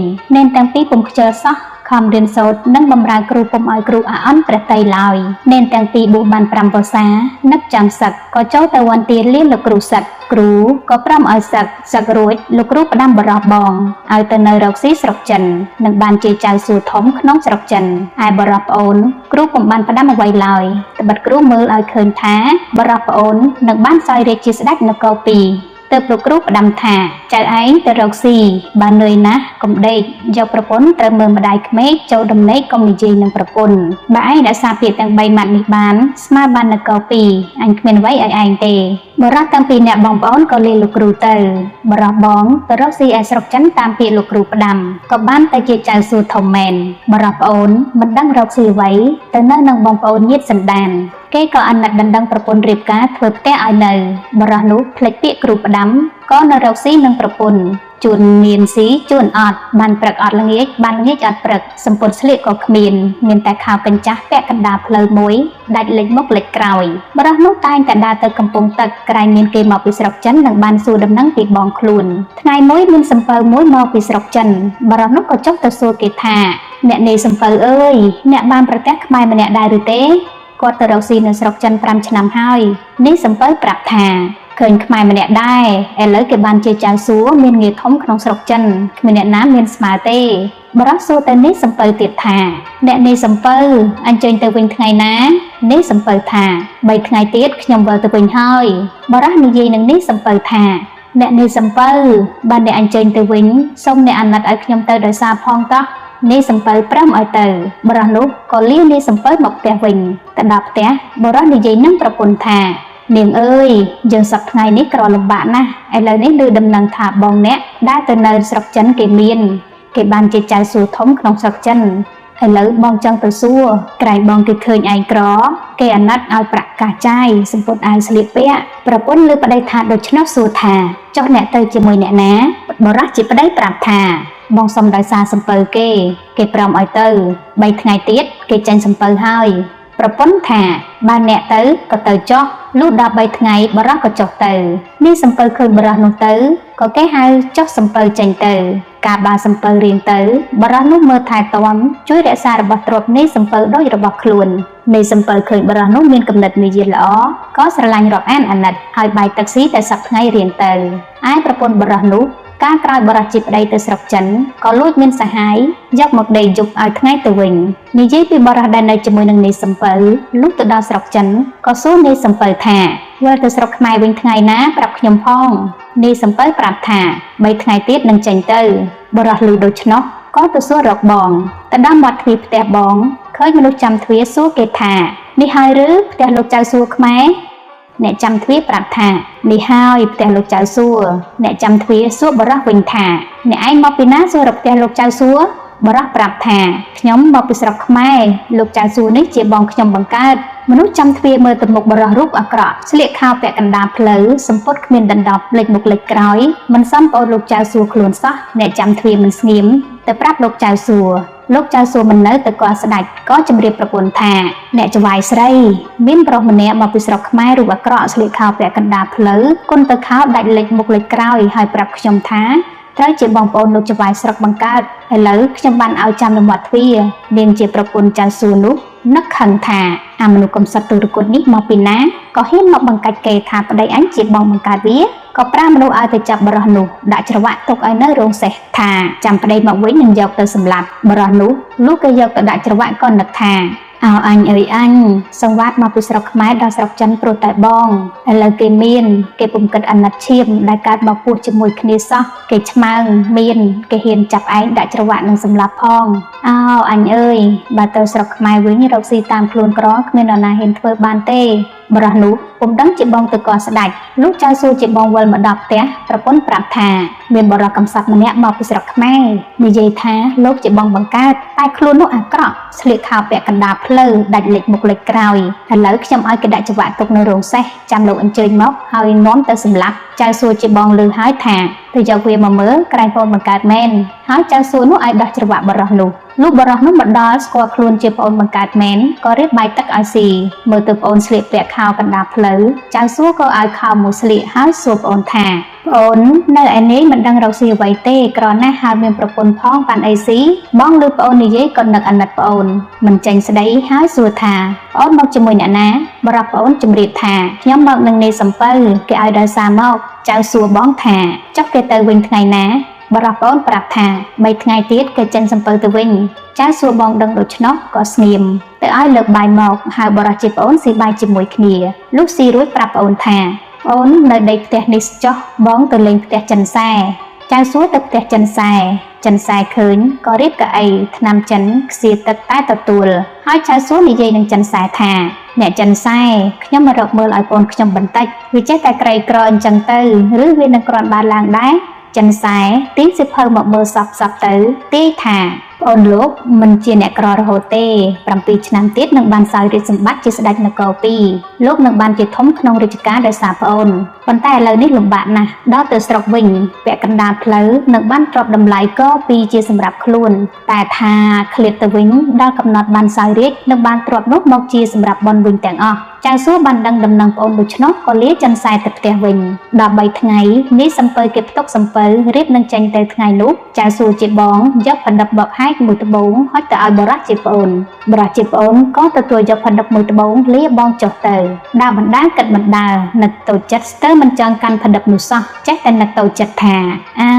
ទាំងពីរពុំខ្ជិលសោះខំរៀនសូត្រនិងបំរើគ្រូពុំឲ្យគ្រូអាអន់ព្រះតីឡើយនេនទាំងពីរបួសបាន5វស្សានឹកចាំសឹកក៏ចូលទៅវន្ទាលាលោកគ្រូសឹកគ្រូក៏ព្រមឲ្យសឹករួចលោកគ្រូផ្ដាំបរោះបងឲ្យទៅនៅរកស៊ីស្រុកចិននិងបានជាចៅសួរធំក្នុងស្រុកចិនឯបរោះប្អូនគ្រូពុំបានផ្ដាំអ្វីឡើយត្បិតគ្រូមើលឲ្យឃើញថាបរោះប្អូននឹងបានសោយរាជ្យជាស្ដេចនគរ2ទើបលោកគ្រូផ្ដាំថាចៅឯងទៅរកស៊ីបើនឿយណាស់កុំដេកយកប្រពន្ធត្រូវមើលម្ដាយក្មេកចូលដំណេកកុំនិយាយនឹងប្រពន្ធបើឯងរក្សាពាក្យទាំង3ម៉ាត់នេះបានស្មើបាននគរ2អញគ្មានអ្វីឲ្យឯងទេបរោះទាំងពីរអ្នកបងប្អូនក៏លាលោកគ្រូទៅបរោះបងទៅរកស៊ីឯស្រុកចិនតាមពាក្យលោកគ្រូផ្ដាំក៏បានទៅជាចៅសួរធំមែនបរោះប្អូនមិនដឹងរកស៊ីអ្វីទៅនៅនឹងបងប្អូនញាតិសន្តានគេក៏អាណិតដណ្ដឹងប្រពន្ធរៀបការធ្វើផ្ទះឲ្យនៅបរោះនោះភ្លេចពាក្យគ្រូផ្ដាំក៏នៅរកស៊ីនឹងប្រពន្ធ ជួនមានស៊ីជួនអត់បានព្រឹកអត់ល្ងាចបានល្ងាចអត់ព្រឹកសម្ពុតស្លៀកក៏គ្មានតែខោកញ្ចាស់ពាក់កណ្ដាលផ្លូវមួយដាច់លេចមុខលេចក្រោយបរិះនោះតែងតែដើរទៅកំពង់ទឹកក្រែងមានគេមកពីស្រុកចិននិងបានសួរដំណឹងពីបងខ្លួនថ្ងៃមួយមានសំពៅមួយមកពីស្រុកចិនបរិះនោះក៏ចុះទៅសួរគេថាអ្នកនាយសំពៅអើយអ្នកបានប្រទះខ្មែរម្នាក់ដែរឬទេគាត់ទៅរកស៊ីនៅស្រុកចិន5ឆ្នាំហើយនេះសំពៅប្រាប់ថាឃើញខ្មែរម្នាក់ដែរឥឡូវគេបានជាចៅសួរមានងារធំក្នុងស្រុកចិនគ្មានអ្នកណាមានស្មើទេបរិះសួរទៅនេះសំពៅទៀតថាអ្នកនាយសំពៅអញ្ជើញទៅវិញថ្ងៃណានេះសំពៅថា3ថ្ងៃទៀតខ្ញុំវិលទៅវិញហើយបរិះនិយាយនឹងនេះសំពៅថាអ្នកនាយសំពៅបានអ្នកអញ្ជើញទៅវិញសូមអ្នកអាណិតឲ្យខ្ញុំទៅដោយសារផងតោះនាយសំពៅព្រមឲ្យទៅបរិះនោះក៏លានាយសំពៅមកផ្ទះវិញទៅដល់ផ្ទះបរិះនិយាយនឹងប្រពន្ធថានាងអើយយើងសប្តាហ៍ថ្ងៃនេះក្រលំបាកណាស់ឥឡូវនេះឮដំណឹងថាបងអ្នកដែលទៅនៅស្រុកចិនគេបានជាចៅសួរធំក្នុងស្រុកចិនឥឡូវបងចង់ទៅសួរក្រែងបងគេឃើញឯងក្រគេអាណិតឲ្យប្រាក់កាសចាយសម្ពុតអាវស្លៀកពាក់ប្រពន្ធលើប្តីថាដូច្នោះសួរថាចុះអ្នកទៅជាមួយអ្នកណាបរិះជាប្តីប្រាប់ថាបងសុំដោយសារសំពៅគេព្រមឲ្យទៅ3ថ្ងៃទៀតគេចេញសំពៅហើយប្រពន្ធថាបានអ្នកទៅក៏ទៅចុះលុះដល់3ថ្ងៃបរិះក៏ចុះទៅនេះសំពៅឃើញបរិះនោះទៅក៏គេហៅចុះសំពៅចេញទៅការបើសំពៅរៀងទៅបរិះនោះមើលថែទាំជួយរក្សារបស់ទ្រព្យនេះសំពៅដូចរបស់ខ្លួននេះសំពៅឃើញបរិះនោះមានគំនិតមារយាទល្អក៏ស្រឡាញ់រាប់អានអាណិតឲ្យបាយទឹកស៊ីតែសប្តាហ៍ថ្ងៃរៀងទៅឯប្រពន្ធបរិះនោះការក្រោយបរិះជាប្តីទៅស្រុកចិនក៏លួចមានសហាយយកមកដេកយប់ឲ្យថ្ងៃទៅវិញនិយាយពីបរិះដែលនៅជាមួយនឹងនាយសំពៅលុះទៅដល់ស្រុកចិនក៏សួរនាយសំពៅថាវិលទៅស្រុកខ្មែរវិញថ្ងៃណាប្រាប់ខ្ញុំផងនាយសំពៅប្រាប់ថា3ថ្ងៃទៀតនឹងចេញទៅបរិះឮដូច្នោះក៏ទៅសួររកបងទៅដល់មាត់ទ្វារផ្ទះបងឃើញមនុស្សចាំទ្វារសួរគេថានេះហើយឬផ្ទះលោកចៅសួរខ្មែរអ្នកចាំទ្វារប្រាប់ថានេះហើយផ្ទះលោកចៅសួរអ្នកចាំទ្វារសួរបរិះវិញថាអ្នកឯងមកពីណាសួររកផ្ទះលោកចៅសួរបរិះប្រាប់ថាខ្ញុំមកពីស្រុកខ្មែរលោកចៅសួរនេះជាបងខ្ញុំបង្កើតមនុស្សចាំទ្វារមើលទៅមុខបរិះរូបអាក្រក់ស្លៀកខោពាក់កណ្ដាលផ្លូវសម្ពុតគ្មានដណ្ដប់លេចមុខលេចក្រោយមិនសមប្អូនលោកចៅសួរខ្លួនសោះអ្នកចាំទ្វារមិនស្ងៀមទៅប្រាប់លោកចៅសួរលោកចៅសួរមិននៅទៅក៏ស្ដេចក៏ជម្រាបប្រពន្ធថាអ្នកចៅវាយស្រីមានប្រុសម្នាក់មកពីស្រុកខ្មែររូបអាក្រក់ស្លៀកខោពាក់កណ្ដាលផ្លូវគុនទៅខោដាច់លេចមុខលេចក្រោយហើយប្រាប់ខ្ញុំថាត្រូវជាបងប្អូនលោកចៅវាយស្រុកបង្កើតឥឡូវខ្ញុំបានឲ្យចាំនៅមាត់ទ្វារនាងជាប្រពន្ធចៅសួរនោះនឹកខឹងថាអាមនុស្សកំសត់ទុរគតនេះមកពីណាក៏ហ៊ានមកបង្កាច់គេថាប្តីអញជាបងបង្កើតវាក៏ប្រាមនុស្សឲ្យទៅចាប់បរិះនោះដាក់ច្រវាក់ទុកឲ្យនៅរោងសេះថាចាំប្តីមកវិញនឹងយកទៅសម្លាប់បរិះនោះលុះគេយកទៅដាក់ច្រវាក់ក៏នឹកថាអោអញអើយអញសង្វាតមកពីស្រុកខ្មែរដល់ស្រុកចិនព្រោះតែបងឥឡូវគេពុំគិតអាណិតឈាមដែលកើតមកពោះជាមួយគ្នាសោះគេឆ្មើងមានគេហ៊ានចាប់ឯងដាក់ច្រវាក់នឹងសម្លាប់ផងអោអញអើយបើទៅស្រុកខ្មែរវិញរកស៊ីតាមខ្លួនក្រគ្មាននរណាហ៊ានធ្វើបានទេបរិះនោះពុំដឹងជាបងទៅក៏ស្ដេចលោកចៅសួរជាបងវិលមកដល់ផ្ទះប្រពន្ធប្រាប់ថាមានបរិះកំសត់ម្នាក់មកពីស្រុកខ្មែរនិយាយថាលោកជាបងបង្កើតតែខ្លួននោះអាក្រក់ស្លៀកខោពាក់កណ្ដាលផ្លូវដាច់លេចមុខលេចក្រោយឥឡូវខ្ញុំឲ្យគេដាក់ច្រវាក់ទុកនៅរោងសេះចាំលោកអញ្ជើញមកហើយនាំទៅសម្លាប់ចៅសួរជាបងឮហើយថាទៅយកវាមកមើលក្រែងបងបង្កើតមែនហើយចៅសួរនោះឲ្យដោះច្រវាក់បរិះនោះលុះបរិះនោះមកដល់ស្គាល់ខ្លួនជាប្អូនបង្កើតមែនក៏រៀបបាយទឹកឲ្យស៊ីមើលទៅប្អូនស្លៀកពាក់ខោកណ្ដាលផ្លូវចៅសួរក៏ឲ្យខោមួយស្លៀកហើយសួរប្អូនថាប្អូននៅឯនេះមិនដឹងរកស៊ីអ្វីទេក្រណាស់ហើយមានប្រពន្ធផងបានអីស៊ីបងឮប្អូននិយាយក៏នឹកអាណិតប្អូនមិនចេញស្ដីហើយសួរថាប្អូនមកជាមួយអ្នកណាបរិះប្អូនជម្រាបថាខ្ញុំមកនឹងនាយសំពៅគេឲ្យដោយសារមកចៅសួរបងថាចុះគេទៅវិញថ្ងៃណាបរិះប្អូនប្រាប់ថា3ថ្ងៃទៀតគេចេញសំពៅទៅវិញចៅសួរបងដឹងដូច្នោះក៏ស្ងៀមទៅឲ្យលើកបាយមកហើយបរិះជាប្អូនស៊ីបាយជាមួយគ្នាលុះស៊ីរួចប្រាប់ប្អូនថាប្អូននៅដីផ្ទះនេះចុះបងទៅលេងផ្ទះចិនសែចៅសួរទៅផ្ទះចិនសែឃើញក៏រៀបកៅអីថ្នាំចិនខ្សៀទឹកតែទទួលហើយចៅសួរនិយាយនឹងចិនសែថាអ្នកចិនសែខ្ញុំមករកមើលឲ្យប្អូនខ្ញុំបន្តិចវាចេះតែក្រីក្រអញ្ចឹងទៅឬវានឹងគ្រាន់បានឡើងដែរចិនសែទាញសិភៅមកមើលសពទៅទាយថា អូនលោកមិនជាអ្នកក្ររហូតទេ7ឆ្នាំទៀតនឹងបានសោយរាជសម្បត្តិជាស្ដេចនគរ2លោកនឹងបានជាធំក្នុងរាជការដោយសារប្អូនប៉ុន្តែឥឡូវនេះលំបាកណាស់ដល់ទៅស្រុកវិញពាក់កណ្ដាលផ្លូវនឹងបានទ្រព្យតម្លៃក៏2ជាសម្រាប់ខ្លួនតែថាឃ្លាតទៅវិញដល់កំណត់បានសោយរាជនឹងបានទ្រព្យនោះមកជាសម្រាប់បនវិញទាំងអស់ចៅសួរបានដឹងដំណឹងប្អូនដូច្នោះក៏លាចិនសែទៅផ្ទះវិញដល់3ថ្ងៃនេះសំពៅគេផ្ទុកសំពៅរៀបនឹងចេញទៅថ្ងៃនោះចៅសួរជាបងយកផណ្ឌិតបកហែកមួយត្បូងហុចទៅឲ្យបរោះជាប្អូនបរោះជាប្អូនក៏ទទួលយកផណ្ឌិតមួយត្បូងលាបងចុះទៅដើរបណ្ដាគិតបណ្ដានឹកតូចចិត្តស្ទើរមិនចង់កាន់ផណ្ឌិតនោះសោះចេះតែនឹកតូចចិត្តថាអោ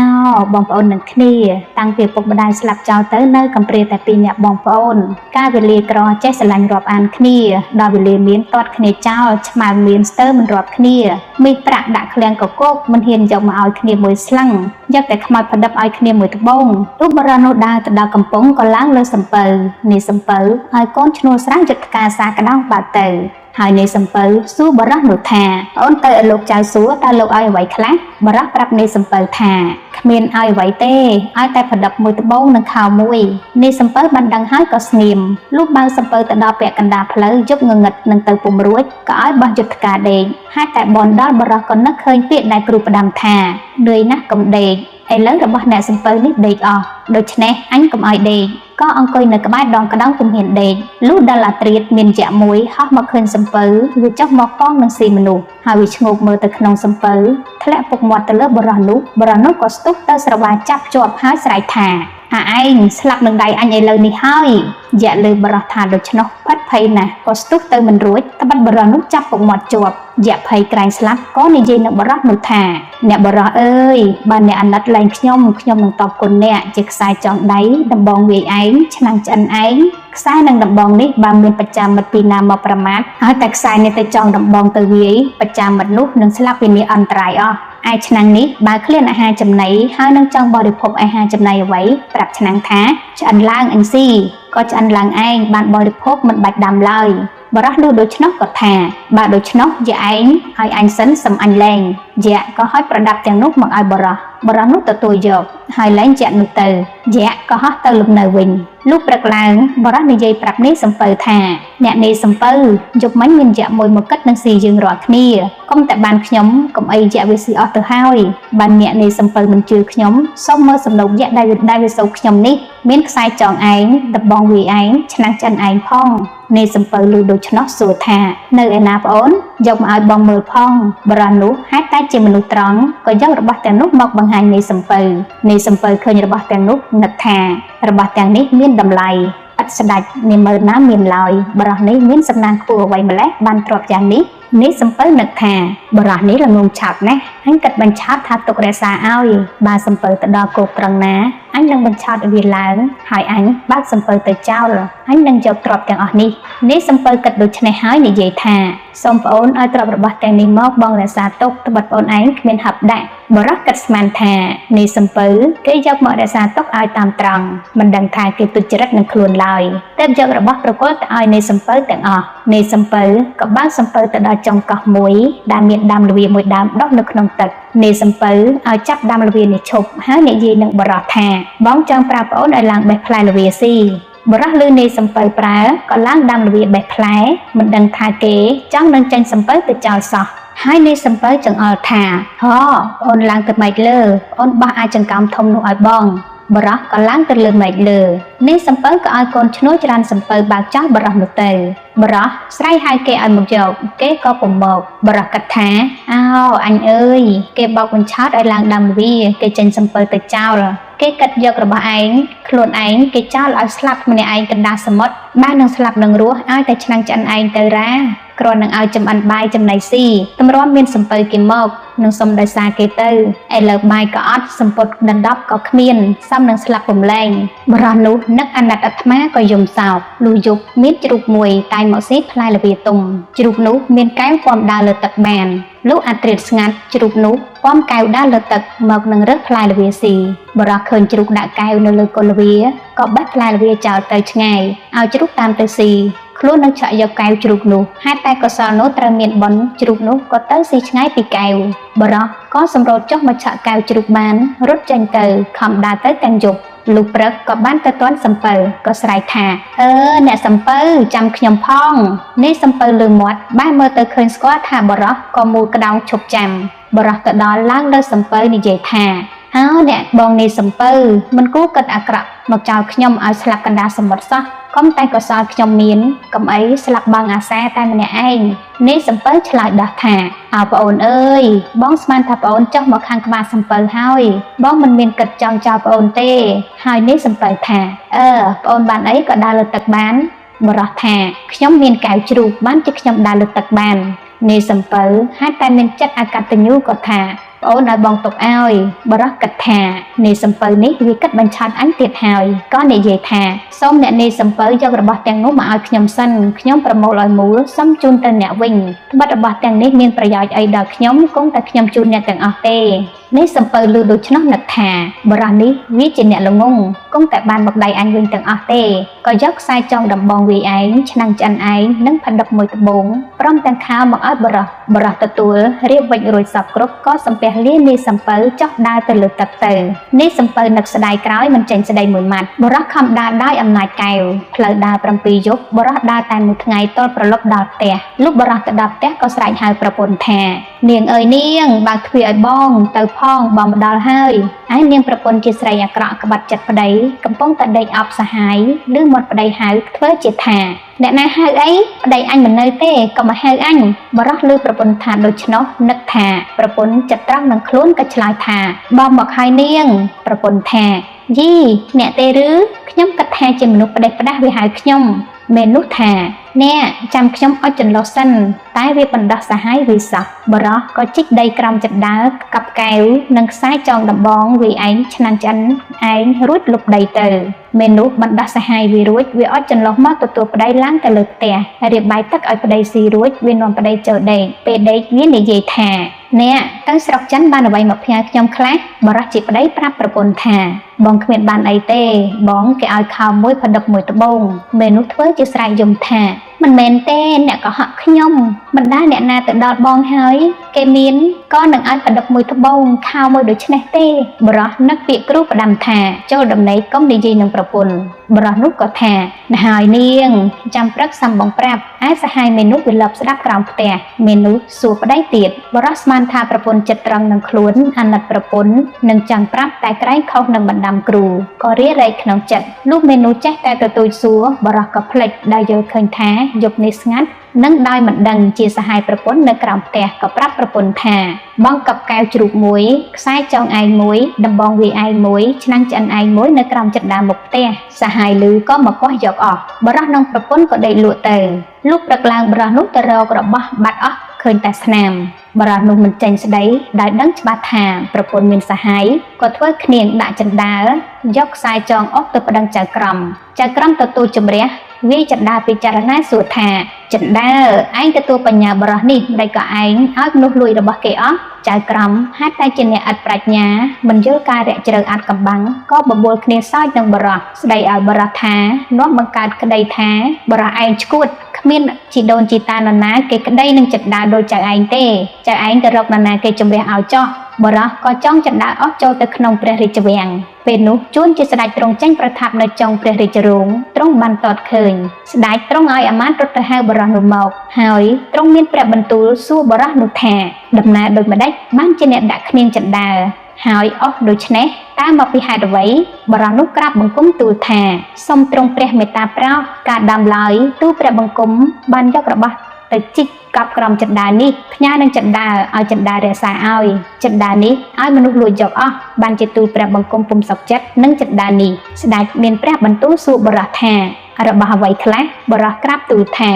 បងប្អូននឹងគ្នាតាំងពីពុកម្ដាយស្លាប់ចោលទៅនៅកំព្រាតែ2នាក់បងប្អូនកាលវេលាក្រចេះស្រឡាញ់រាប់អានគ្នាដល់វេលាមានតតគ្នាចោលឆ្មាមានស្ទើរមិនរាប់គ្នាមីប្រាក់ដាក់ឃ្លាំងកកោកមិនហ៊ានយកមកឲ្យគ្នាមួយស្លឹងយកតែខ្មោចផដិបឲ្យគ្នាមួយត្បូងរូបបរិនោះដើរទៅដល់កំពង់ក៏ឡើងលើសំពៅនេះសំពៅឲ្យកូនឈ្នួលស្រាំយុទ្ធការសាកដោងបាត់ទៅហើយនៃសំពៅសួរបរោះនោះថាអូនទៅឲ្យលោកចៅសួរតើលោកឲ្យអ្វីខ្លះបរោះប្រាប់នៃសំពៅថាគ្មានឲ្យអ្វីទេឲ្យតែប្រដិបមួយត្បូងនិងខោមួយនៃសំពៅបានដឹងហើយក៏ស្ងៀមលុះបើសំពៅទៅដល់ពាក់កណ្ដាលផ្លូវយប់ងងឹតនឹងទៅពុំរួចក៏ឲ្យបោះយុទ្ធការដេកហើយតែបនដល់បរោះក៏នឹកឃើញពាក្យដែលគ្រូផ្ដាំថានឿយណាស់កុំដេកឥឡូវរបស់អ្នកសំពៅនេះដេកអស់ដូច្នេះអញកុំឲ្យដេកក៏អង្គុយនៅក្បែរដងក្តោងពុំហ៊ានដេកលុះដល់អាត្រៀតមានយក្សមួយហោះមកឃើញសំពៅវាចុះមកប៉ងនឹងស៊ីមនុស្សហើយវាឈ្ងោកមើលទៅក្នុងសំពៅធ្លាក់ពុកមាត់ទៅលើបរោះនោះក៏ស្ទុះទៅស្រវាចាប់ជាប់ហើយស្រែកថាឯងស្លាប់នឹងដៃអញឥឡូវនេះហើយយក្សលើបរោះថាដូច្នោះផិតភ័យណាស់ក៏ស្ទុះទៅមិនរួចត្បិតបរោះនោះចាប់ពុកមាត់ជាប់យក្សភ័យក្រែងស្លាប់ក៏និយាយនឹងបរោះនោះថាអ្នកបរោះអើយបើអ្នកអាណិតលែងខ្ញុំនឹងតបគុណអ្នកជាខ្សែចងដៃដំបងវាយឯងឆ្នាំងឆ្អិនឯងខ្សែនឹងដំបងនេះបើមានប្រចាំមិត្តពីណាមកប្រមាថហើយតែខ្សែនេះទៅចងដំបងទៅវាយប្រចាំមិត្តនោះនឹងស្លាប់ពីនេះអន្តរាយអស់ឯឆ្នាំងនេះបើឃ្លានអាហារចំណីហើយនឹងចង់បរិភោគអាហារចំណីអ្វីប្រាប់ឆ្នាំងថាឆ្អិនឡើងអញស៊ីក៏ឆ្អិនឡើងឯងបានបរិភោគមិនបាច់ដាំឡើយបរោះនោះដូច្នោះក៏ថាបើដូច្នោះយកឯងឲ្យអញសិនសំអញលែងយក្សក៏ហុចប្រដាប់ទាំងនោះមកឲ្យបរោះនោះទទួលយកហើយលែងយក្សនោះទៅយក្សក៏ហោះទៅលំនៅវិញលុះព្រឹកឡើងបរោះនិយាយប្រាប់នេះសំពៅថាអ្នកនេះសំពៅយប់មិញមានយក្សមួយមកគិតនឹងស៊ីយើងរាល់គ្នាកុំតែបានខ្ញុំកុំអីយក្សវាស៊ីអស់ទៅហើយបានអ្នកនេះសំពៅមិនជឿខ្ញុំសូមមើលសំណុកយក្សដែលវាសោកខ្ញុំនេះមានខ្សែចងឯងដបងវាឯងឆ្នាំងឆ្អិនឯងផងនៃសំពៅលុះដូច្នោះសួរថានៅឯណាប្អូនយកមកឲ្យបងមើលផងបរោះនោះហេតុតែជាមនុស្សត្រង់ក៏យករបស់ទាំងនោះមកបង្ហាញនៃសំពៅឃើញរបស់ទាំងនោះនឹកថារបស់ទាំងនេះមានតម្លៃឥតស្ដេចនាមើលណាមានឡើយបរោះនេះមានសំណាងខ្ពស់អ្វីម្ល៉េះបានទ្រព្យយ៉ាងនេះនេះសំពៅនឹកថាបរោះនេះល្ងងឆោតណាស់អញគិតបញ្ឆោតថាទុករក្សាឲ្យបើសំពៅទៅដល់គោកត្រង់ណាអញនឹងបញ្ឆោតឲ្យវាឡើងហើយអញបើកសំពៅទៅចោលអញនឹងយកទ្រព្យទាំងអស់នេះសំពៅគិតដូច្នេះហើយនិយាយថាសូមប្អូនឲ្យទ្រព្យរបស់ទាំងនេះមកបងរក្សាទុកត្បិតប្អូនឯងគ្មានហັບដាក់បរោះគិតស្មានថានេះសំពៅគេយកមករក្សាទុកឲ្យតាមត្រង់មិនដឹងថាគេទុច្ចរិតនឹងខ្លួនឡើយទើបយករបស់ប្រគល់ទៅឲ្យនេះសំពៅទាំងអស់នេះសំពៅក៏បើកសំពៅទៅដល់ចុងកោះមួយដែលមានដើមល្វាមួយដើមដុះនៅក្នុងទឹកនេះសំពៅឲ្យចាប់ដើមល្វានេះឈប់ហើយនិយាយនឹងបរោះថាបងចង់ប្រាប់ប្អូនឲ្យឡើងបេះផ្លែល្វាស៊ីបរោះលឺនេះសំពៅប្រើក៏ឡើងដើមល្វាបេះផ្លែមិនដឹងថាគេចង់នឹងចាញ់សំពៅទៅចោលសោះហើយនេះសំពៅចង្អុលថាហ៎អូនឡើងទៅម៉េចលើអូនបោះអាចចង្កោមធំនោះឲ្យបងបរោះក៏ឡើងទៅលើមេឃលើនេះសំពៅក៏ឲ្យកូនឈ្នួលច្រានសំពៅបើកចោលបរោះនោះទៅបរោះស្រែកហៅគេឲ្យមកយកគេក៏ពុំមកបរោះគិតថាអោអញអើយគេបោកបញ្ឆោតឲ្យឡើងដើមល្វាគេចេញសំពៅទៅចោលគេកាត់យករបស់ឯងខ្លួនឯងគេចោលឲ្យស្លាប់ម្នាក់ឯងកណ្ដាលសមុទ្របាននឹងស្លាប់នឹងរស់ឲ្យតែឆ្នាំងឆ្អិនឯងទៅរាគ្រាន់នឹងឲ្យចំអិនបាយចំណីស៊ីតម្រាំមានសំពៅគេមកនឹងសុំដោយសារគេទៅឥឡូវបាយក៏អត់សម្ពុតដណ្ដប់ក៏គ្មានសំនឹងស្លាប់ពំលែងបរោះនោះនឹកអាណិតអាត្មាក៏យំសោកលុះយប់មានជ្រូកមួយតែមកស៊ីផ្លែល្វាទុំជ្រូកនោះមានកែវពំដើរលើទឹកបានលុះអាត្រៀតស្ងាត់ជ្រូកនោះពំកែវដើរលើទឹកមកនឹងរើសផ្លែល្វាស៊ីបរោះឃើញជ្រូកដាក់កែវនៅលើកុលល្វាក៏បេះផ្លែល្វាចោលទៅឆ្ងាយឲ្យជ្រូកតាមទៅស៊ីខ្លួននឹងឆក់យកកែវជ្រូកនោះហេតុតែកុសលនោះត្រូវមានបុណ្យជ្រូកនោះក៏ទៅស៊ីឆ្ងាយពីកែវបរោះក៏សម្រោតចុះមកឆក់កែវជ្រូកបានរត់ចេញទៅខំដើរទៅទាំងយប់ លុះព្រឹកក៏បានទៅទាន់សំពៅក៏ស្រែកថាអ្នកសំពៅចាំខ្ញុំផងនេះសំពៅលើមាត់បែរមើលទៅឃើញស្គាល់ថាបរោះក៏មូលក្តោងឈប់ចាំបរោះទៅដល់ឡើងលើសំពៅនិយាយថាអ្នកបងនេះសំពៅមិនគួរគិតអាក្រក់មកចោលខ្ញុំឲ្យស្លាប់កណ្ដាលសមុទ្រសោះកុំតែកសលខ្ញុំមានកុំអីស្លាប់បងអាសាតែម្នាក់ឯងនេះសំពៅឆ្លើយដោះថាប្អូនអើយបងស្មានថាប្អូនចុះមកខាងក្បាលសំពៅហើយបងមិនមានគិតចង់ចោលប្អូនទេហើយនេះសំពៅថាប្អូនបានអីក៏ដើរលើទឹកបានបរោះថាខ្ញុំមានកែវជ្រូកបានជាខ្ញុំដើរលើទឹកបាននេះសំពៅហេតុតែមានចិត្តអកតញ្ញូក៏ថាប្អូនឲ្យបងទុកឲ្យបរោះគិតថានេះសំពៅនេះវាគិតបញ្ឆោតអញទៀតហើយក៏និយាយថាសូមអ្នកនេះសំពៅយករបស់ទាំងនោះមកឲ្យខ្ញុំសិនខ្ញុំប្រមូលឲ្យមូលសុំជូនទៅអ្នកវិញត្បិតរបស់ទាំងនេះមានប្រយោជន៍អីដល់ខ្ញុំគង់តែខ្ញុំជូនអ្នកទាំងអស់ទេនេះសំពៅលឺដូច្នោះនឹកថាបរោះនេះវាជាអ្នកល្ងងគង់តែបានមកដៃអញវិញទាំងអស់ទេក៏យកខ្សែចងដំបងវាឯងឆ្នាំងឆ្អិនឯងនិងផាឌិបមួយត្បូងព្រមទាំងខោមកឲ្យបរោះទទួលរៀបវិចរួចសពគ្រប់ក៏សំពះលានេះសំពៅចុះដើរទៅលើទឹកទៅនេះសំពៅនឹកស្ដាយក្រោយមិនចេញស្ដីមួយម៉ាត់បរោះខំដើរដោយអំណាចកែវផ្លូវដើរ7យប់បរោះដើរតែមួយថ្ងៃទល់ប្រឡប់ដល់ផ្ទះលុះបរោះទៅដល់ផ្ទះក៏ស្រែកហៅប្រពន្ធថានាងអើយនាងបើកទ្វារឲ្យបងទៅផងបងមកដល់ហើយឯនាងប្រពន្ធជាស្រីអាក្រក់ក្បត់ចិត្តប្តីកំពុងតែដេកអប់សហាយឬមាត់ប្តីហៅធ្វើជាថាអ្នកណាហៅអីប្តីអញមិននៅទេក៏មកហៅអញបរោះឮប្រពន្ធថាដូច្នោះនឹកថាប្រពន្ធចិត្តត្រង់នឹងខ្លួនក៏ឆ្លើយថាបងមកហើយនាងប្រពន្ធថាយីអ្នកទេឬខ្ញុំគិតថាជាមនុស្សផ្ដេសផ្ដាស់វាហៅខ្ញុំមែននោះថាអ្នកចាំខ្ញុំអុជចន្លោះសិនតែវាបណ្ដោះសាហាយវាសោះបរោះក៏ជីកដីក្រោមចន្ដើកាប់កែវនិងខ្សែចងដំបងវាឯងឆ្នាំងឆ្អិនឯងរួចលុបដីទៅមែននោះបណ្ដោះសាហាយវារួចវាអុជចន្លោះមកទទួលប្តីឡើងទៅលើផ្ទះរៀបបាយទឹកឲ្យប្តីស៊ីរួចវានាំប្តីចូលដេកពេលដេកវានិយាយថាអ្នកទៅស្រុកចិនបានអ្វីមកផ្ញើខ្ញុំខ្លះបរោះជាប្តីប្រាប់ប្រពន្ធថាបងគ្មានបានអីទេបងគេឲ្យខោមួយផាឌិបមួយត្បូងមែននោះធ្វើជាស្រែកយំថាមិនមែនទេអ្នកក៏ហក់ខ្ញុំមិនដែលអ្នកណាទៅដល់បងហើយគេមានក៏នឹងឲ្យផាឌិបមួយត្បូងខោមួយដូចនេះទេបរោះនឹកពាក្យគ្រូផ្ដាំថាចូលដំណេកកុំនិយាយនឹងប្រពន្ធបរោះនោះក៏ថាណាហើយនាងចាំព្រឹកសំបងប្រាប់ឯសហាយមេនុវាលបស្ដាប់ក្រោមផ្ទះមេនុសួរប្តីទៀតបរោះស្មានថាប្រពន្ធចិត្តត្រង់នឹងខ្លួនអាណិតប្រពន្ធនឹងចង់ប្រាប់តែក្រែងខុសនឹងបណ្ដាំគ្រូក៏រារែកក្នុងចិត្តលុះមេនុចេះតែទទូចសួរបរោះក៏ភ្លេចដែលយល់ឃើញថាយប់នេះស្ងាត់នឹងដោយមិនដឹងជាសហាយប្រពន្ធនៅក្រោមផ្ទះក៏ប្រាប់ប្រពន្ធថាបងកັບកែវជ្រូកមួយខ្សែចងឯងមួយដំបងវាឯងមួយឆ្នាំងឆ្អិនឯងមួយនៅក្រោមចិត្តដើមមុខផ្ទះសហាយលឺក៏មកកោះយកអស់បរោះនឹងប្រពន្ធក៏ដេកលក់ទៅលុះព្រឹកឡើងបរោះនោះទៅរករបស់បាត់អស់ឃើញតែស្នាមបរោះនោះមិនចេញស្ដីដោយដឹងច្បាស់ថាប្រពន្ធមានសហាយក៏ធ្វើគ្នាងដាក់ចណ្ដើយកខ្សែចងអុកទៅប្តឹងចៅក្រមទទួលជំរះវាចណ្ដើពិចារណាសួរថាចណ្ដើឯងទទួលបញ្ញាបរោះនេះម្ដេចក៏ឯងឲ្យមនុស្សលួចរបស់គេអស់ចៅក្រមហេតុតែជាអ្នកឥតប្រាជ្ញាមិនយល់ការរាក់ជ្រៅអាត់កំបាំងក៏បបួលគ្នាសើចនឹងបរោះស្ដីឲ្យបរោះថានាំបង្កើតក្តីថាបរោះឯងឈួតគ្មានជីដូនជីតានរណាគេក្តីនឹងចណ្ដើដូចចៅឯងទេចៅឯងទៅរកនរណាគេជំរះឲ្យចោះបរោះក៏ចង់ចណ្ដើអស់ចូលទៅក្នុងព្រះរាជវាំងពេលនោះជួនជាស្ដេចទ្រង់ចេញប្រថាប់នៅចុងព្រះរាជរោងទ្រង់បានតតឃើញស្ដេចទ្រង់ឲ្យអាមាត្យរត់ទៅហៅបរោះនោះមកហើយទ្រង់មានព្រះបន្ទូលសួរបរោះនោះថាដំណើរដូចម្ដេចបានជាអ្នកដាក់គ្នាងចណ្ដើហើយអស់ដូច្នេះតើមកពីហេតុអ្វីបរោះនោះក្រាបបង្គំទូលថាសូមទ្រង់ព្រះមេត្តាប្រោសការដាំឡើយទូលព្រះបង្គំបានយករបស់ទៅជីកកាប់ក្រំចណ្ដើនេះផ្ញើនឹងចណ្ដើឲ្យចណ្ដើរក្សាឲ្យចណ្ដើនេះឲ្យមនុស្សលួចយកអស់បានជាទូលព្រះបង្គំពុំសុខចិត្តនឹងចណ្ដើនេះស្ដេចមានព្រះបន្ទូលសួរបរោះថារបស់អ្វីខ្លះបរោះក្រាបទូលថា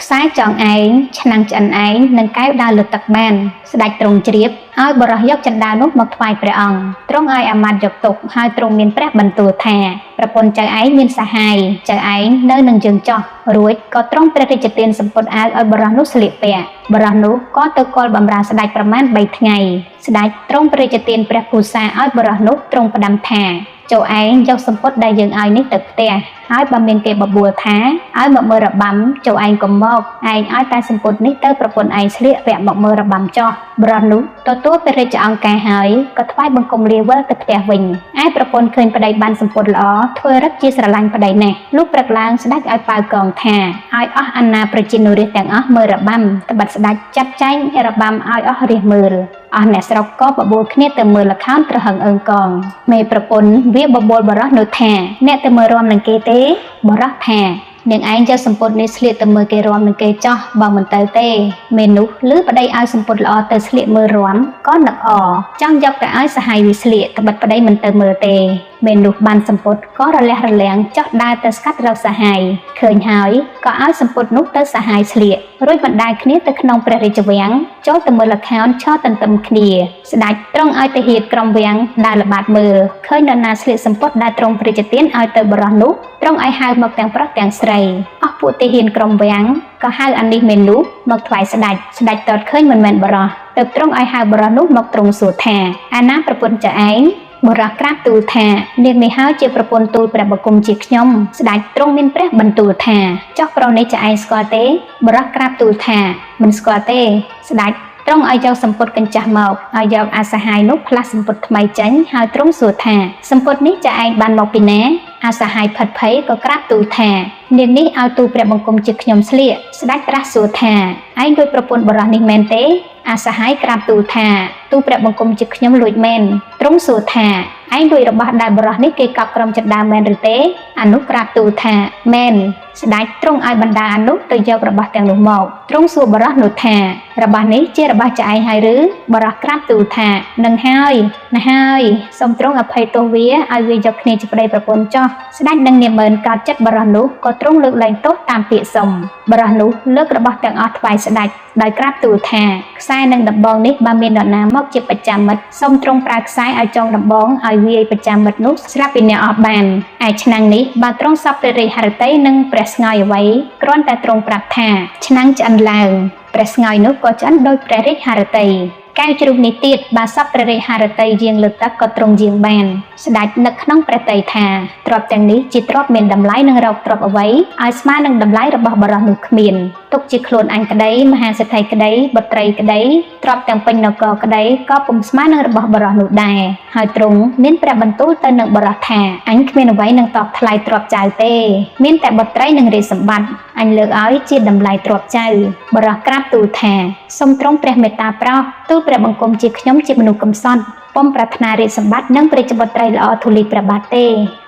ខ្សែចងឯងឆ្នាំងឆ្អិនឯងនិងកែវដើរលើទឹកបានស្ដេចទ្រង់ជ្រាបឲ្យបរោះយកចណ្ដើនោះមកថ្វាយព្រះអង្គទ្រង់ឲ្យអាមាត្យយកទុកហើយទ្រង់មានព្រះបន្ទូលថាប្រពន្ធចៅឯងមានសហាយចៅឯងនៅនឹងយើងចោះរួចក៏ទ្រង់ព្រះរាជទានសម្ពុតអាវឲ្យបរោះនោះស្លៀកពាក់បរោះនោះក៏ទៅគល់បម្រើស្ដេចប្រមាណ3ថ្ងៃស្ដេចទ្រង់ព្រះរាជទានព្រះភូសាឲ្យបរោះនោះទ្រង់ផ្ដាំថាចូលឯងយកសម្ពុតដែលយើងឲ្យនេះទៅផ្ទះ ហើយបើមានគេបបួលថាឲ្យមកមើលរបាំចូលឯងកុំមកឯងឲ្យតែសម្ពុតនេះទៅប្រពន្ធឯងស្លៀកពាក់មកមើលរបាំចោះបរិះនោះទទួលព្រះរាជអង្គការហើយក៏ថ្វាយបង្គំលាវិលទៅផ្ទះវិញឯប្រពន្ធឃើញប្តីបានសម្ពុតល្អធ្វើរឹកជាស្រឡាញ់ប្តីណាស់លុះព្រឹកឡើងស្ដេចឲ្យប៉ៅកងថាឲ្យអស់អាណាប្រជានុរាស្ត្រទាំងអស់មើលរបាំត្បិតស្ដេចចាត់ចែងរបាំឲ្យអស់រាស្ត្រមើលអស់អ្នកស្រុកក៏បបួលគ្នាទៅមើលល្ខោនត្រហឹងអើងកងមេប្រពន្ធវាបបួលបរោះនោះថាអ្នកទៅមើលរំនឹងគេទេបរោះថានាងឯងយកសម្ពុតនេះស្លៀកទៅមើលគេរំនឹងគេចោះបើមិនទៅទេមេនោះឮប្តីឲ្យសម្ពុតល្អទៅស្លៀកមើលរំក៏នឹកអចង់យកទៅឲ្យសហាយវាស្លៀកត្បិតប្តីមិនទៅមើលទេមេនោះបានសម្ពុតក៏រលះរលាំងចោះដើរទៅស្កាត់រកសហាយឃើញហើយក៏ឲ្យសម្ពុតនោះទៅសហាយស្លៀករួចបណ្ដាលគ្នាទៅក្នុងព្រះរាជវាំងចូលទៅមើលល្ខោនឈរទន្ទឹមគ្នាស្ដេចទ្រង់ឲ្យទាហានក្រុមវាំងដើរល្បាតមើលឃើញនរណាស្លៀកសម្ពុតដែលទ្រង់ព្រះរាជទានឲ្យទៅបរោះនោះទ្រង់ឲ្យហៅមកទាំងប្រុសទាំងស្រីអស់ពួកទាហានក្រុមវាំងក៏ហៅអានេះមេនោះមកថ្វាយស្ដេចតតឃើញមិនមែនបរោះទើបទ្រង់ឲ្យហៅបរោះនោះមកទ្រង់សួរថាអាណាប្រពន្ធចាឯងបរោះក្រាបទូលថានាងនេះហើយជាប្រពន្ធទូលព្រះបង្គំជាខ្ញុំស្ដេចទ្រង់មានព្រះបន្ទូលថាចុះប្រុសនេះចាឯងស្គាល់ទេបរោះក្រាបទូលថាមិនស្គាល់ទេស្ដេចទ្រង់ឲ្យយកសម្ពុតកញ្ចាស់មកឲ្យយកអាសហាយនោះផ្លាស់សម្ពុតថ្មីចេញហើយទ្រង់សួរថាសម្ពុតនេះចាឯងបានមកពីណាអាសហាយផិតភ័យក៏ក្រាបទូលថានាងនេះឲ្យទូលព្រះបង្គំជាខ្ញុំស្លៀកស្ដេចត្រាស់សួរថាឯងលួចប្រពន្ធបរោះនេះមែនទេអាសហាយក្រាបទូលថាទូលព្រះបង្គំជាខ្ញុំលួចមែនទ្រង់សួរថាឯងលួចរបស់ដែលបរោះនេះគេកប់ក្រុមចិនដើមមែនឬទេអានោះក្រាបទូលថាមែនស្ដេចទ្រង់ឲ្យបណ្ដាអានោះទៅយករបស់ទាំងនោះមកទ្រង់សួរបរោះនោះថារបស់នេះជារបស់ចឯងហើយឬបរោះក្រាបទូលថានឹងហើយណាហើយសូមទ្រង់អភ័យទោសវាឲ្យវាយកគ្នាជាប្តីប្រពន្ធចោះស្ដេចនឹងនាមឺនកោតចិត្តបរោះនោះក៏ទ្រង់លើកលែងទោសតាមពាក្យសុំបរោះនោះលើករបស់ទាំងអស់ថ្វាយស្ដេចដោយក្រាបទូលថាខ្សែនិងដំបងនេះបើមាននរណាមកជាប្រចាំមិត្តសូមទ្រង់ប្រើខ្សែឲ្យចងដំបងឲ្យវាយប្រចាំមិត្តនោះស្រាប់ពីអ្នកអស់បានឯឆ្នាំងនេះបើទ្រង់សពព្រះរាជហឫទ័យនិងព្រះស្ងោយអ្វីគ្រាន់តែទ្រង់ប្រាប់ថាឆ្នាំងឆ្អិនឡើងព្រះស្ងោយនោះក៏ឆ្អិនដោយព្រះរាជហឫទ័យកែវជ្រូកនេះទៀតបើសពព្រះរាជហឫទ័យយាងលើទឹកក៏ទ្រង់យាងបានស្ដេចនឹកក្នុងព្រះតីថាទ្រព្យទាំងនេះជាទ្រព្យមានតម្លៃនឹងរកទ្រព្យអ្វីឲ្យស្មើនឹងតម្លៃរបស់បរិះនោះគ្មានទុកជាខ្លួនអញក្តីមហាសេដ្ឋីក្តីបុត្រីក្តីទ្រព្យទាំងពេញនគរក្តីក៏ពុំស្មើនឹងរបស់បរិះនោះដែរហើយទ្រង់មានព្រះបន្ទូលទៅនឹងបរិះថាអញគ្មានអ្វីនឹងតបថ្លៃទ្រព្យចៅទេមានតែបុត្រីនិងរាជសម្បត្តិអញលើកឲ្យជាតម្លៃទ្រព្យចៅបរិះក្រាបទូលថាសូមទ្រង់ព្រះមេត្តាប្រោសទូលព្រះបង្គំជាខ្ញុំជាមនុស្សកំសត់ពុំប្រាថ្នារាជសម្បត្តិនិងព្រះជបុត្រីល្អធូលីព្រះបាទទេ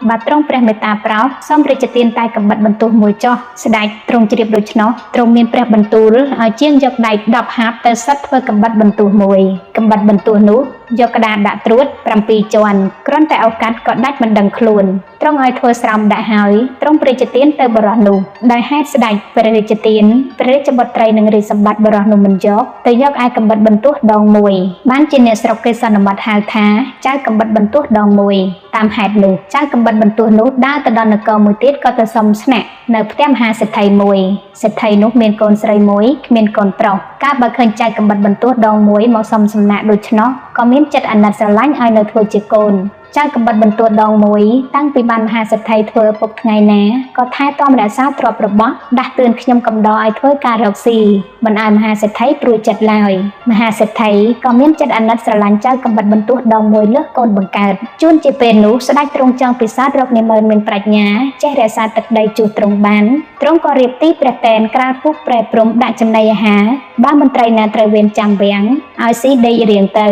បាទទ្រង់ព្រះមេត្តាប្រោសសូមរាជទានតែកំបិតបន្ទោះមួយចុះស្ដេចទ្រង់ជ្រាបដូច្នោះទ្រង់មានព្រះបន្ទូលឲ្យជាងយកដៃ10ហាបទៅសិតធ្វើកំបិតបន្ទោះមួយកំបិតបន្ទោះនោះយកក្តារដាក់ត្រួត7ជាន់គ្រាន់តែឱកាសក៏ដាច់មិនដឹងខ្លួនទ្រង់ឲ្យធ្វើស្រោមដាក់ហើយទ្រង់ព្រះរាជទានទៅបរោះនោះដោយហេតុស្ដេចព្រះរាជទានព្រះរាជបុត្រីនិងរាជសម្បត្តិបរោះនោះមិនយកទៅយកឯកំបិតបន្ទោះដងមួយបានជាអ្នកស្រុកគេសន្មតហៅថាចៅកំបិតបន្ទោះដងមួយតាមហេតុនោះចៅកំបិតបន្ទោះនោះដើរទៅដល់នគរមួយទៀតក៏ទៅសុំស្នាក់នៅផ្ទះមហាសេដ្ឋីមួយសេដ្ឋីនោះមានកូនស្រីមួយគ្មានកូនប្រុសកាលបើឃើញចៅកំបិតបន្ទោះដងមួយមកសុំសំណាក់ដូច្នោះក៏មានចិត្តអាណិតស្រឡាញ់ឲ្យនៅធ្វើជាកូនចៅកំបិតបន្ទោះដងមួយតាំងពីបានមហាសេដ្ឋីធ្វើឪពុកថ្ងៃណាក៏ថែទាំរក្សាទ្រព្យរបស់ដាស់តឿនខ្ញុំកំដរឲ្យធ្វើការរកស៊ីមិនឲ្យមហាសេដ្ឋីព្រួយចិត្តឡើយមហាសេដ្ឋីក៏មានចិត្តអាណិតស្រឡាញ់ចៅកំបិតបន្ទោះដងមួយលើសកូនបង្កើតជួនជាពេលនោះស្ដេចទ្រង់ចង់ពិសោធន៍រកនាម៉ឺនមានប្រាជ្ញាចេះរក្សាទឹកដីជួសទ្រង់បានទ្រង់ក៏រៀបទីព្រះតែនក្រាលពុះប្រែព្រំដាក់ចំណីអាហារបើមន្ត្រីណាត្រូវវេនចាំវាំងឲ្យស៊ីដេករៀងទៅ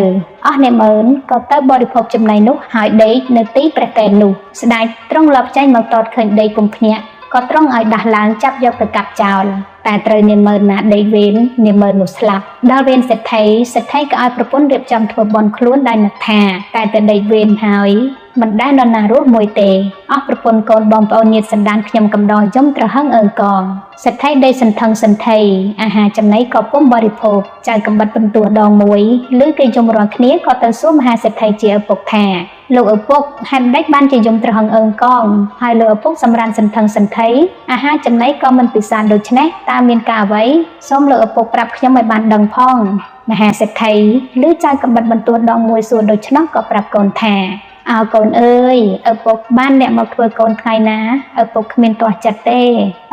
អស់នាម៉ឺនក៏ទៅបរិភោគចំណីនោះហើយដេកនៅទីព្រះតែននោះស្ដេចទ្រង់លបចេញមកតតឃើញដីពុំភ្ញាក់ក៏ទ្រង់ឲ្យដាស់ឡើងចាប់យកទៅកាប់ចោលតែត្រូវនាម៉ឺនណាដេកវេននាម៉ឺននោះស្លាប់ដល់វេនសេដ្ឋីក៏ឲ្យប្រពន្ធរៀបចំធ្វើបន់ខ្លួនដោយនឹកថាតែទៅដេកវេនហើយមិនដែលនរណារស់មួយទេអស់ប្រពន្ធកូនបងប្អូនញាតិសន្តានខ្ញុំកំដរយំត្រហឹងអើងកងសេដ្ឋីដេកសន្ធឹងសន្ធៃអាហារចំណីក៏ពុំបរិភោគចៅកំបិតបន្ទោះដងមួយឬគេយំរាល់គ្នាក៏ទៅសួរមហាសេដ្ឋីជាឪពុកថាលោកឪពុកហេតុម៉េចបានជាយំត្រហឹងអើងកងហើយលោកឪពុកសម្រានសន្ធឹងសន្ធៃអាហារចំណីក៏មិនពិសានដូច្នេះតើមានការអ្វីសូមលោកឪពុកប្រាប់ខ្ញុំឲ្យបានដឹងផងមហាសេដ្ឋីឬចៅកំបិតបន្ទោះដងមួយសួរដូច្នោះក៏ប្រាប់កូនថា កូនអើយឪពុកបានអ្នកមកធ្វើកូនថ្ងៃណាឪពុកគ្មានទាស់ចិត្តទេ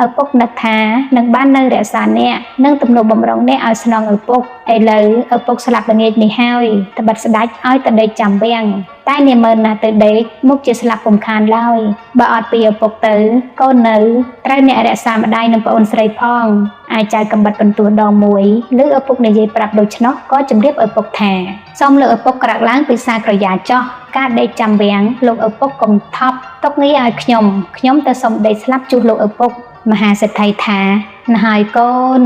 ឪពុកនឹកថានឹងបាននៅរក្សាអ្នកនិងទំនុកបំរុងអ្នកឲ្យស្នងឪពុកឥឡូវឪពុកស្លាប់ល្ងាចនេះហើយត្បិតស្ដេចឲ្យទៅដេកចាំវាំងតែនាម៉ឺនណាទៅដេកមុខជាស្លាប់ពុំខានឡើយបើអត់ពីឪពុកទៅកូននៅត្រូវអ្នករក្សាម្ដាយនិងប្អូនស្រីផងអាចចៅកំបិតបន្ទោះដងមួយឬឪពុកនិយាយប្រាប់ដូច្នោះក៏ជម្រាបឪពុកថាសូមលើឪពុកក្រោកឡើងពីសាក្រយ៉ាចោះការដេកចាំវាំងលោកឪពុកកុំថប់ទុកងារឲ្យខ្ញុំទៅសុំដេកស្លាប់ជួសលោកឪពុកមហាសេដ្ឋីថាណ៎ហើយកូន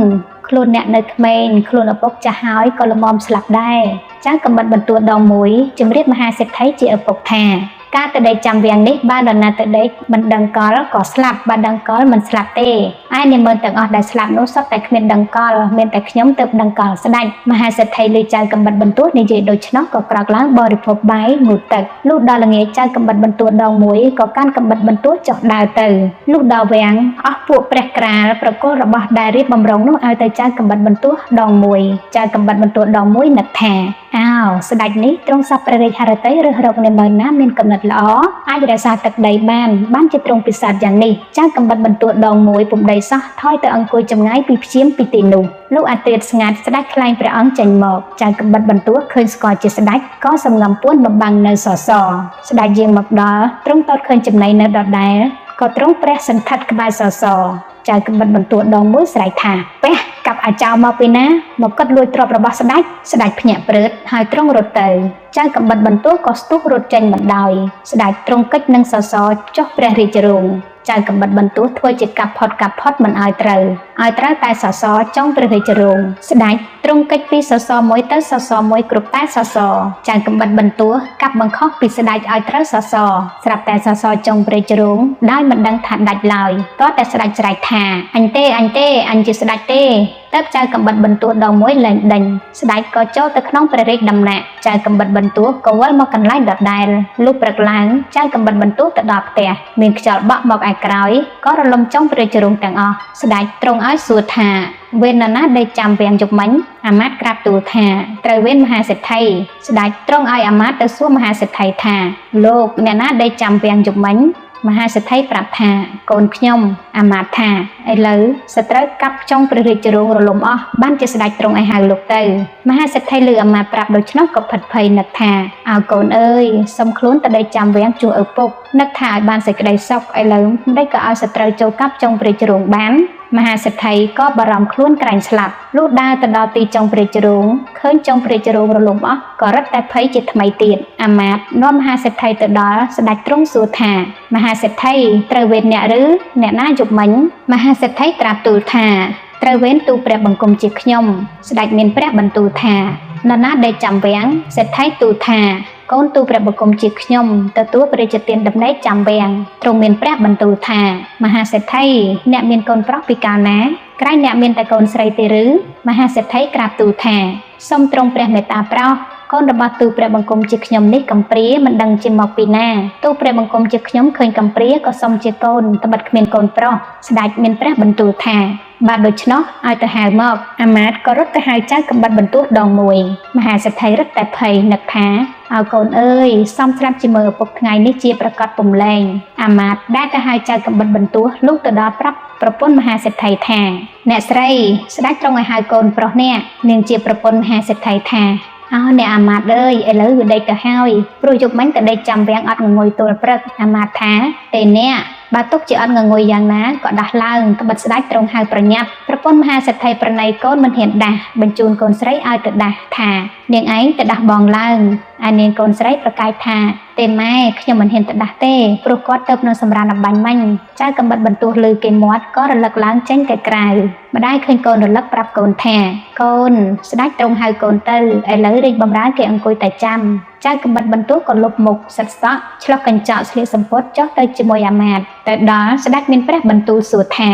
ខ្លួនអ្នកនៅក្មេងខ្លួនឪពុកចាស់ហើយក៏ល្មមស្លាប់ដែរចៅកំបិតបន្ទោះដងមួយជម្រាបមហាសេដ្ឋីជាឪពុកថាការទៅដេកចាំវាំងនេះបើនរណាទៅដេកមិនដឹងកលក៏ស្លាប់បើដឹងកលមិនស្លាប់ទេឯនាម៉ឺនទាំងអស់ដែលស្លាប់នោះសុទ្ធតែគ្មានដឹងកលមានតែខ្ញុំទើបដឹងកលស្ដេចមហាសេដ្ឋីលើចៅកំបិតបន្ទោះនិយាយដូច្នោះក៏ក្រោកឡើងបរិភោគបាយងូតទឹកលុះដល់ល្ងាចចៅកំបិតបន្ទោះដងមួយក៏កាន់កំបិតបន្ទោះចុះដើរទៅលុះដល់វាំងអស់ពួកព្រះក្រាលប្រគល់របស់ដែលរៀបបំរុងនោះឲ្យទៅចៅកំបិតបន្ទោះដងមួយចៅកំបិតបន្ទោះដងមួយនឹកថាស្ដេចនេះទ្រង់សពព្រះរាជហឫទ័យរើសរកនាម៉ឺនណាមានកំណត់ល្អអាចរក្សាទឹកដីបានជាទ្រង់ពិសាទយ៉ាងនេះចៅកំបិតបន្ទោះដងមួយពុំដីសោះថយទៅអង្គុយចម្ងាយពីព្យាមពីទីនោះលោកអាត្រាតស្ងាត់ស្ដេចខ្លែងព្រះអង្គចេញមកចៅកំបិតបន្ទោះឃើញស្គាល់ជាស្ដេចក៏សំងំពួនបំបាំងនៅសសរស្ដេចយាងមកដល់ទ្រង់តតឃើញចំណីនៅដដែលក៏ទ្រង់ព្រះសន្ធិដ្ឋក្បែរសសរចៅកំបិតបន្ទោះដងមួយស្រែកថាពះកាប់អាចោមកពីណាមកកត់លួចទ្រព្យរបស់ស្ដេចភ្ញាក់ព្រឺតហើយទ្រង់រត់ទៅចៅកំបិតបន្ទោះក៏ស្ទុះរត់ចេញបណ្ដោយស្ដេចទ្រង់កិច្ចនឹងសសរចុះព្រះរាជរោងចៅកំបិតបន្ទោះធ្វើជាកាប់ផុតមិនឲ្យត្រូវតែសសរចុងព្រះរាជរោងស្ដេចទ្រង់កិច្ចពីសសរមួយទៅសសរមួយគ្រប់តែសសរចៅកំបិតបន្ទោះកាប់បង្ខុសពីស្ដេចឲ្យត្រូវសសរស្រាប់តែសសរចុងព្រះរាជរោងដោយមិនដឹងថាដាច់ឡើយក៏តែស្ដេចស្រែកថាអញទេអញជាស្ដេចទេទៅចៅកំបិតបន្ទោះដងមួយលែងដេញស្ដេចក៏ចូលទៅក្នុងព្រះរាជដំណាក់ចៅកំបិតបន្ទោះក៏វិលមកកន្លែងដដែលលុះព្រឹកឡើងចៅកំបិតបន្ទោះទៅដល់ផ្ទះមានខ្យល់បក់មកឯក្រោយក៏រលំចុងព្រះរាជរោងទាំងអស់ស្ដេចទ្រង់ឲ្យសួរថាវេនណាដេកចាំវាំងយប់មិញអាមាត្យក្រាបទូលថាត្រូវវេនមហាសេដ្ឋីស្ដេចទ្រង់ឲ្យអាមាត្យទៅសួរមហាសេដ្ឋីថាលោកអ្នកណាដេកចាំវាំងយប់មិញមហាសេដ្ឋីប្រាប់ថាកូនខ្ញុំអាមាត្យថាឥឡូវសត្រូវកាប់ចុងព្រះរាជរោងរលំអស់បានជាស្ដេចទ្រង់ឲ្យហៅលោកទៅមហាសេដ្ឋីលើអាមាត្យប្រាប់ដូច្នោះក៏ផិតភ័យនឹកថាកូនអើយសុំខ្លួនទៅដេកចាំវាំងជួឪពុកនឹកថាឲ្យបានសេចក្តីសុខឥឡូវមិនដេចក៏ឲ្យសត្រូវចូលកាប់ចុងព្រះរាជរោងបានមហាសេដ្ឋីក៏បារម្ភខ្លួនក្រែងស្លាប់លុះដើរទៅដល់ទីចុងព្រះរាជរោងឃើញចុងព្រះរាជរោងរលំអស់ក៏រត់តែភ័យជាថ្មីទៀតអាមាត្យនាំមហាសេដ្ឋីទៅដល់ស្ដេចទ្រង់សួរថាមហាសេដ្ឋីត្រូវវេនអ្នកឬអ្នកណាយប់មិញមហាសេដ្ឋីក្រាបទូលថាត្រូវវេនទូព្រះបង្គំជាខ្ញុំស្ដេចមានព្រះបន្ទូលថានរណាដេកចាំវាំងសេដ្ឋីទូលថាកូនទូព្រះបង្គំជាខ្ញុំទទួលព្រះរាជទានដំណេកចាំវាំងទ្រង់មានព្រះបន្ទូលថាមហាសេដ្ឋីអ្នកមានកូនប្រុសពីកាលណាក្រែងអ្នកមានតែកូនស្រីទេឬមហាសេដ្ឋីក្រាបទូលថាសូមទ្រង់ព្រះមេត្តាប្រោសកូនរបស់ទូព្រះបង្គំជាខ្ញុំនេះកំព្រាមិនដឹងជាមកពីណាទូព្រះបង្គំជាខ្ញុំឃើញកំព្រាក៏សុំជាកូនត្បិតគ្មានកូនប្រុសស្ដេចមានព្រះបន្ទូលថាបាទដូច្នោះឲ្យទៅហៅមកអាមាត្យក៏រត់ទៅហៅចៅកំបិតបន្ទោះដងមួយមហាសេដ្ឋីរត់តែភ័យនឹកថាកូនអើយសំស្រាប់ជាមើលឪពុកថ្ងៃនេះជាប្រកាសពំលែងអាមាត្យដែលទៅហៅចៅកំបិតបន្ទោះលុះទៅដល់ប្រាប់ប្រពន្ធមហាសេដ្ឋីថាអ្នកស្រីស្ដេចទ្រង់ឲ្យហៅកូនប្រុសអ្នកនាងជាប្រពន្ធមហាសេដ្ឋីថាអ្នកអាមាត្យអើយឥឡូវវាដេកទៅហើយព្រោះយប់មិញក៏ដេកចាំវាំងអត់ងងុយទល់ព្រឹកអាមាត្យថាទេអ្នកបើទុកជាអត់ងងុយយ៉ាងណាក៏ដាស់ឡើងត្បិតស្ដេចទ្រង់ហៅប្រញាប់ប្រពន្ធមហាសេដ្ឋីប្រណីកូនមិនហ៊ានដាស់បញ្ជូនកូនស្រីឲ្យទៅដាស់ថានាងឯងទៅដាស់បងឡើងឯនាងកូនស្រីប្រកែកថាទេម៉ែខ្ញុំមិនហ៊ានទៅដាស់ទេព្រោះគាត់ទៅនៅសម្រានអបាញ់មិញចៅកំបិតបន្ទោះលើគេមាត់ក៏រលឹកឡើងចេញទៅក្រៅម្ដាយឃើញកូនរលឹកប្រាប់កូនថាកូនស្ដេចទ្រង់ហៅកូនទៅឥឡូវរាជបម្រើគេអង្គុយតែចាំចៅកំបិតបន្ទោះក៏លុបមុខសិតសក់ឆ្លុះកញ្ចក់ស្លៀកសំពត់ចុះទៅជាមួយអាមាត្យទៅដល់ស្ដេចមានព្រះបន្ទូលសួរថា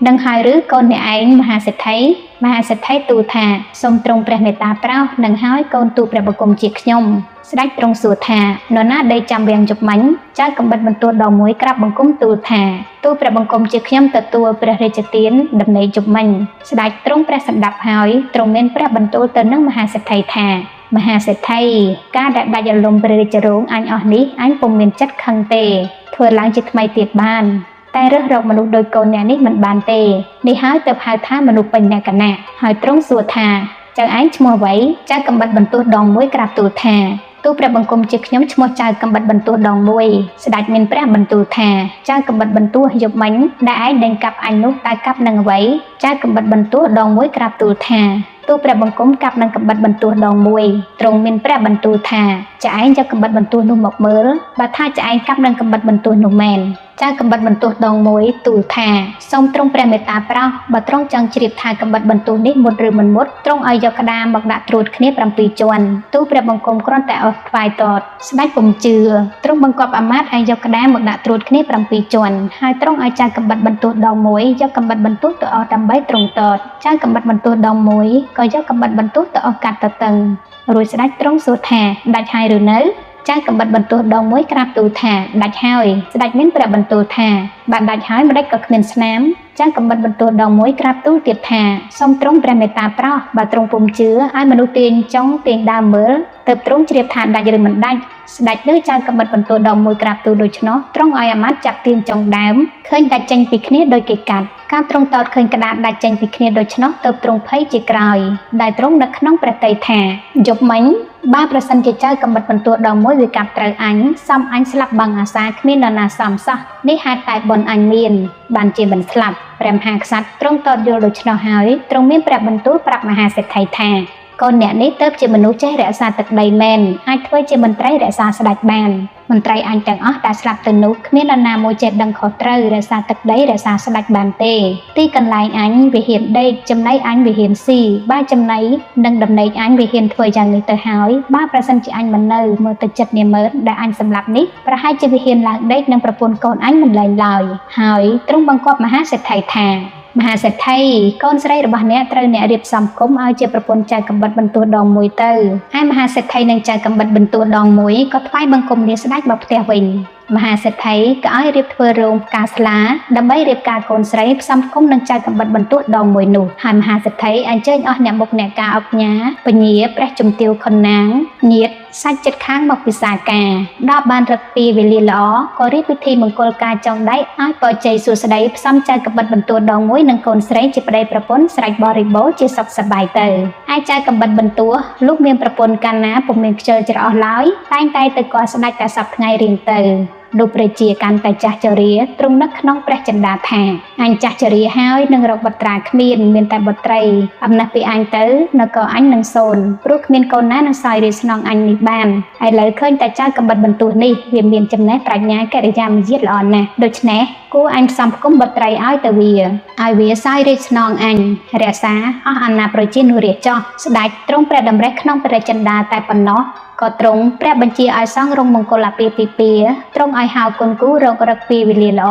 នឹងហើយឬកូនអ្នកឯងមហាសេដ្ឋីទូលថាសូមទ្រង់ព្រះមេត្តាប្រោសនឹងហើយកូនទូព្រះបង្គំជាខ្ញុំស្ដេចទ្រង់សួរថានរណាដេកចាំវាំងយប់មិញចៅកំបិតបន្ទោះដងមួយក្រាបបង្គំទូលថាទូព្រះបង្គំជាខ្ញុំទទួលព្រះរាជទានដំណេកយប់មិញស្ដេចទ្រង់ព្រះសម្ដាប់ហើយទ្រង់មានព្រះបន្ទូលទៅនឹងមហាសេដ្ឋីថា មហាសេដ្ឋីការដែលដាច់រលំព្រះរាជរោងអញអស់នេះអញពុំមានចិត្តខឹងទេធ្វើឡើងជាថ្មីទៀតបានតែរើសរកមនុស្សដោយកូនអ្នកនេះមិនបានទេនេះហើយទៅហៅថាមនុស្សពេញលក្ខណៈហើយទ្រង់សួរថាចៅឯងឈ្មោះអ្វីចៅកំបិតបន្ទោះដងមួយក្រាបទូលថាទូលព្រះបង្គំជាខ្ញុំឈ្មោះចៅកំបិតបន្ទោះដងមួយស្ដេចមានព្រះបន្ទូលថាចៅកំបិតបន្ទោះយប់មិញដែលឯងដេញកាប់អញនោះតើកាប់នឹងអ្វីចៅកំបិតបន្ទោះដងមួយក្រាបទូលថាទូលព្រះបង្គំកាប់នឹងកំបិតបន្ទោះដងមួយទ្រង់មានព្រះបន្ទូលថាចៅឯងយកកំបិតបន្ទោះនោះមកមើលបើថាចៅឯងកាប់នឹងកំបិតបន្ទោះនោះមែនចៅកំបិតបន្ទោះដងមួយទូលថាសូមទ្រង់ព្រះមេត្តាប្រោសបើទ្រង់ចង់ជ្រាបថាកំបិតបន្ទោះនេះមុតឬមិនមុតទ្រង់ឲ្យយកក្តារមកដាក់ត្រួតគ្នា7ជាន់ទូលព្រះបង្គំគ្រាន់តែអស់ថ្វាយតតស្ដេចពុំជឿទ្រង់បង្គាប់អាមាត្យឲ្យយកក្តារមកដាក់ត្រួតគ្នា7ជាន់ហើយទ្រង់ឲ្យចៅកំបិតបន្ទោះដងមួយយកកំបិតបន្ទោះទៅអស់ដើម្បីទ្រង់តតចៅកំបិតបន្ទោះដងមួយក៏យកកំបិតបន្ទោះទៅអស់កាត់ទៅតឹងរួចស្ដេចទ្រង់សួរថាដាច់ហើយឬនៅចៅកំបិតបន្ទោះដងមួយក្រាបទូលថាដាច់ហើយស្ដេចមានព្រះបន្ទូលថាបើដាច់ហើយម្ដេចក៏គ្មានស្នាមចៅកំបិតបន្ទោះដងមួយក្រាបទូលទៀតថាសូមទ្រង់ព្រះមេត្តាប្រោសបើទ្រង់ពុំជឿឲ្យមនុស្សទាញចង់ទាញដើមមើលទើបទ្រង់ជ្រាបថាដាច់ឬមិនដាច់ស្ដេចលើចៅកំបិតបន្ទោះដងមួយក្រាបទូលដូច្នោះទ្រង់ឲ្យអាមាត្យចាប់ទាញចង់ដើមឃើញដាច់ចេញពីគ្នាដោយគេកាត់ការទ្រង់តោតឃើញក្តារដាច់ចេញពីគ្នាដូច្នោះទើបទ្រង់ភ័យជាក្រោយដែលទ្រង់នៅក្នុងព្រះទ័យថាយប់មិញបើប្រសិនជាចៅកំបិតបន្ទោះដងមួយវាកាប់ត្រូវអញសំអញស្លាប់bằngអាសាគ្មាននរណាសមសោះនេះហេតុតែបុណ្យអញមានបានជាមិនស្លាប់ព្រះមហាក្សត្រទ្រង់តតយល់ដូច្នោះហើយទ្រង់មានព្រះបន្ទូលប្រាប់មហាសេដ្ឋីថាកូនអ្នកនេះទៅជាមនុស្សចេះរក្សាទឹកដីមែនអាចធ្វើជាមន្ត្រីរក្សាស្ដេចបានមន្ត្រីអញទាំងអស់ដែលស្លាប់ទៅនោះគ្មាននរណាមួយចេះដឹងខុសត្រូវរក្សាទឹកដីរក្សាស្ដេចបានទេទីកន្លែងអញវិហារដេកចំណីអញវិហារស៊ីបើចំណីនិងដំណេកអញវិហារធ្វើយ៉ាងនេះទៅហើយបើប្រសិនជាអញមិននៅមើលទៅចិត្តនាម៉ឺនដែលអញសម្លាប់នេះប្រហែលជាវិហារឡើងដេកនឹងប្រពន្ធកូនអញមិនលែងឡើយហើយទ្រង់បង្គាប់មហាសេដ្ឋីថាមហាសេដ្ឋីកូនស្រីរបស់អ្នកត្រូវអ្នករៀបចំគុំឲ្យជាប្រពន្ធចៅកំបិតបន្ទោះដងមួយទៅហើយមហាសេដ្ឋីនិងចៅកំបិតបន្ទោះដងមួយក៏ថ្វាយបង្គំលាស្ដេចមកផ្ទះវិញមហាសេដ្ឋីក៏ឲ្យរៀបធ្វើរោងផ្កាស្លាដើម្បីរៀបការកូនស្រីផ្សំគុំនឹងចៅកំបិតបន្ទោះដងមួយនោះហើយមហាសេដ្ឋីអញ្ជើញអស់អ្នកមុខអ្នកការអុកញ៉ាពញាព្រះជំទាវខុនណាងញាតិសាច់ចិត្តខាងមកពិសាការដល់បានរឹកពីវេលាល្អក៏រៀបពិធីមង្គលការចុងដៃឲ្យបជ័យសួស្ដីផ្សំចៅកំបិតបន្ទោះដងមួយនឹងកូនស្រីជាប្តីប្រពន្ធស្រេចបរិបូរជាសុខសប្បាយទៅឯចៅកំបិតបន្ទោះលោកមានប្រពន្ធកាលណាពុំមានខ្ជិលច្រអូសឡើយតែងតែទៅគាល់ស្ដេចតែសប្តាហ៍ថ្ងៃរៀងទៅលោកព្រះជាកាន់តែចាស់ជរាទ្រង់នឹកក្នុងព្រះចិន្តាថាអញចាស់ជរាហើយនឹងរកបុត្រាគ្មានតែបុត្រីអំណះពីអញទៅនគរអញនឹងសូន្យព្រោះគ្មានកូនណានឹងសោយរាជស្នងអញនេះបានឥឡូវឃើញតែចៅកំបិតបន្ទោះនេះវាមានចំណេះប្រាជ្ញាកិរិយាមាយាទល្អណាស់ដូច្នេះគួរអញផ្សំផ្គុំបុត្រីឲ្យទៅវាសោយរាជស្នងអញរក្សាអស់អាណាប្រជានុរាជចោះស្ដេចទ្រង់ព្រះតម្រិះក្នុងព្រះចិន្តាតែប៉ុណ្ណោះក៏ទ្រង់ព្រះបញ្ជាឲ្យសង់រោងមង្គលអាពាហ៍ពិពាហ៍ទ្រង់ឲ្យហៅគុនគូរករឹកពីវេលាល្អ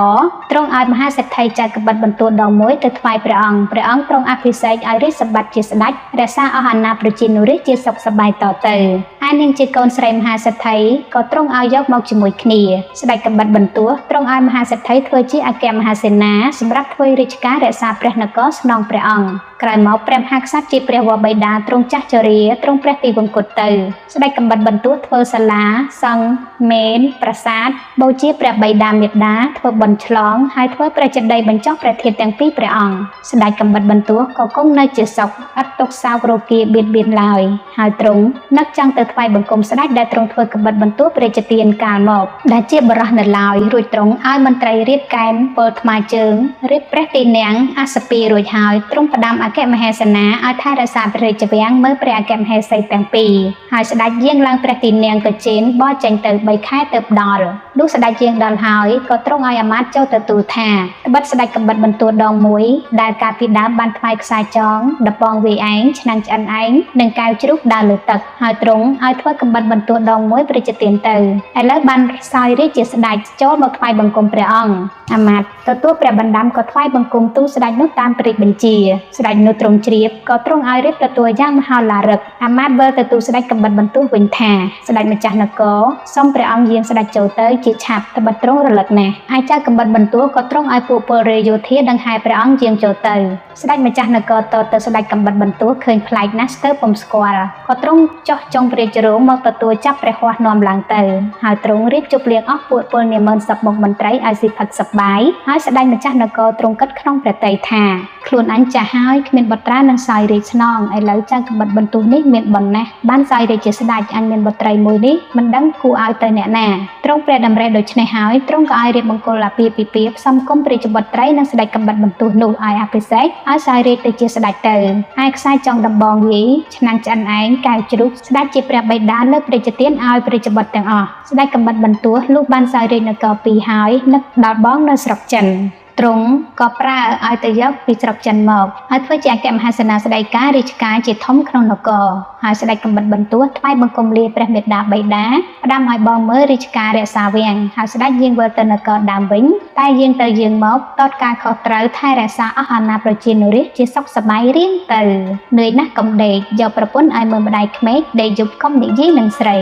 ទ្រង់ឲ្យមហាសេដ្ឋីចៅកំបិតបន្ទោះដងមួយទៅថ្វាយព្រះអង្គទ្រង់អភិសេកឲ្យរាជសម្បត្តិជាស្ដេចរក្សាអស់អាណាប្រជានុរាជជាសុខសប្បាយតទៅហើយនាងជាកូនស្រីមហាសេដ្ឋីក៏ទ្រង់ឲ្យយកមកជាមួយគ្នាស្ដេចកំបិតបន្ទោះទ្រង់ឲ្យមហាសេដ្ឋីធ្វើជាអគ្គមហាសេនាសម្រាប់ធ្វើរាជការរក្សាព្រះនគរស្នងព្រះអង្គក្រោយមកព្រះមហាក្សត្រជាព្រះវរបិតាទ្រង់ចាស់ជរាទ្រង់ព្រះទីវង្គតទៅស្ដេចកំបិតបន្ទោះធ្វើសាលាសង់មេនប្រាសាទបូជាព្រះបិតាមេដាធ្វើបុណ្យឆ្លងហើយធ្វើព្រះចេតិយបញ្ចុះព្រះធាតុទាំងពីរព្រះអង្គស្ដេចកំបិតបន្ទោះក៏គង់នៅជាសុខឥតទុក្ខសោករោគាបៀតបៀនឡើយហើយទ្រង់នឹកចង់ទៅថ្វាយបង្គំស្ដេចដែលទ្រង់ធ្វើកំបិតបន្ទោះព្រះជាទានកាលមកដែលជាបរិះនៅឡើយរួចទ្រង់ឲ្យមន្ត្រីរៀបកែនពលថ្មជើងរៀបព្រះទីនាំងអសពីរួចហើយទ្រង់ផ្ដាំអគ្គមហេសនាឲ្យថែរក្សាព្រះរាជវាំងមើលព្រះអគ្គមហេសីទាំងពីរហើយស្ដេចយាងឡើងព្រះទីនាំងក៏ជេនបោះចេញទៅ3ខែទើបដល់លុះស្ដេចយាងដល់ហើយក៏ទ្រង់ឲ្យអាមាត្យចូលទៅទូលថាត្បិតស្ដេចកំបិតបន្ទោះដងមួយដែលកាលពីដើមបានថ្វាយខ្សែចងដបងវាឯងឆ្នាំងឆ្អិនឯងនិងកែវជ្រូកដើរលើទឹកហើយទ្រង់ឲ្យធ្វើកំបិតបន្ទោះដងមួយព្រះជាទានទៅឥឡូវបានសោយរាជជាស្ដេចចូលមកថ្វាយបង្គំព្រះអង្គអាមាត្យទទួលព្រះបណ្ដាំក៏ថ្វាយបង្គំទូលស្ដេចនោះតាមព្រះរាជបញ្ជាស្ដេច នោះទ្រង់ជ្រាបក៏ទ្រង់ឲ្យរៀបទទួលយ៉ាងមហោឡារិកអាមាត្យវិលទៅទូលស្ដេចកំបិតបន្ទោះវិញថាស្ដេចម្ចាស់នគរសូមព្រះអង្គយាងស្ដេចចូលទៅជាឆាប់ត្បិតទ្រង់រលឹកណាស់ហើយចៅកំបិតបន្ទោះក៏ទ្រង់ឲ្យពួកពលរាជយោធាដង្ហែព្រះអង្គយាងចូលទៅស្ដេចម្ចាស់នគរទៅស្ដេចកំបិតបន្ទោះឃើញប្លែកណាស់ស្ទើរពុំស្គាល់ក៏ទ្រង់ចោះចុងព្រះជរងមកទទួលចាប់ព្រះហស្ថនាំឡើងទៅហើយទ្រង់រៀបជប់លៀងអស់ពួកពលនាម៉ឺនសពមុខមន្ត្រីឲ្យស៊ីផឹកសប្បាយហើយស្ដេចម្ចាស់នគរទ្រង់គិតក្នុងព្រះតីថាខ្លួនអញចាស់ហើយគ្មានបុត្រានឹងសោយរាជស្នងឥឡូវចៅកំបិតបន្ទោះនេះមានបុណ្យណាស់បានសោយរាជជាស្ដេចអញមានបុត្រីមួយនេះមិនដឹងគួរឲ្យទៅអ្នកណាទ្រង់ព្រះតម្រិះដូច្នេះហើយទ្រង់ក៏ឲ្យរៀបបង្គោលអាពាហ៍ពិពាហ៍ផ្សំគុំព្រះរាជបុត្រីនិងស្ដេចកំបិតបន្ទោះនោះឲ្យអភិសេកឲ្យសោយរាជទៅជាស្ដេចទៅហើយខ្សែចុងដំបងយាយឆ្នាំងឆ្អិនឯងកែវជ្រូកស្ដេចជាព្រះបិតាលើព្រះរាជទានឲ្យព្រះរាជបុត្រទាំងអស់ស្ដេចកំបិតបន្ទោះលុះបានសោយរាជនគរ2ហើយនឹកដល់បងនៅស្រុកចិនទ្រង់ក៏ប្រើឲ្យទៅយកពីស្រុកចិនមកហើយធ្វើជាអគ្គមហាសេនាស្ដីការរាជការជាធំក្នុងនគរហើយស្ដេចកំបិតបន្ទោះថ្វាយបង្គំលាព្រះមេដាបិតាផ្ដាំឲ្យបងមើលរាជការរក្សាវាំងហើយស្ដេចយាងវិលទៅនគរដើមវិញតែយាងទៅយាងមកតតការខុសត្រូវថែរក្សាអស់អាណាប្រជានុរាស្ត្រជាសុខសប្បាយរៀងទៅនឿយណាស់កំដេកយកប្រពន្ធឲ្យមើលម្ដាយក្មេកដេកយប់កុំនិយាយនឹងស្រី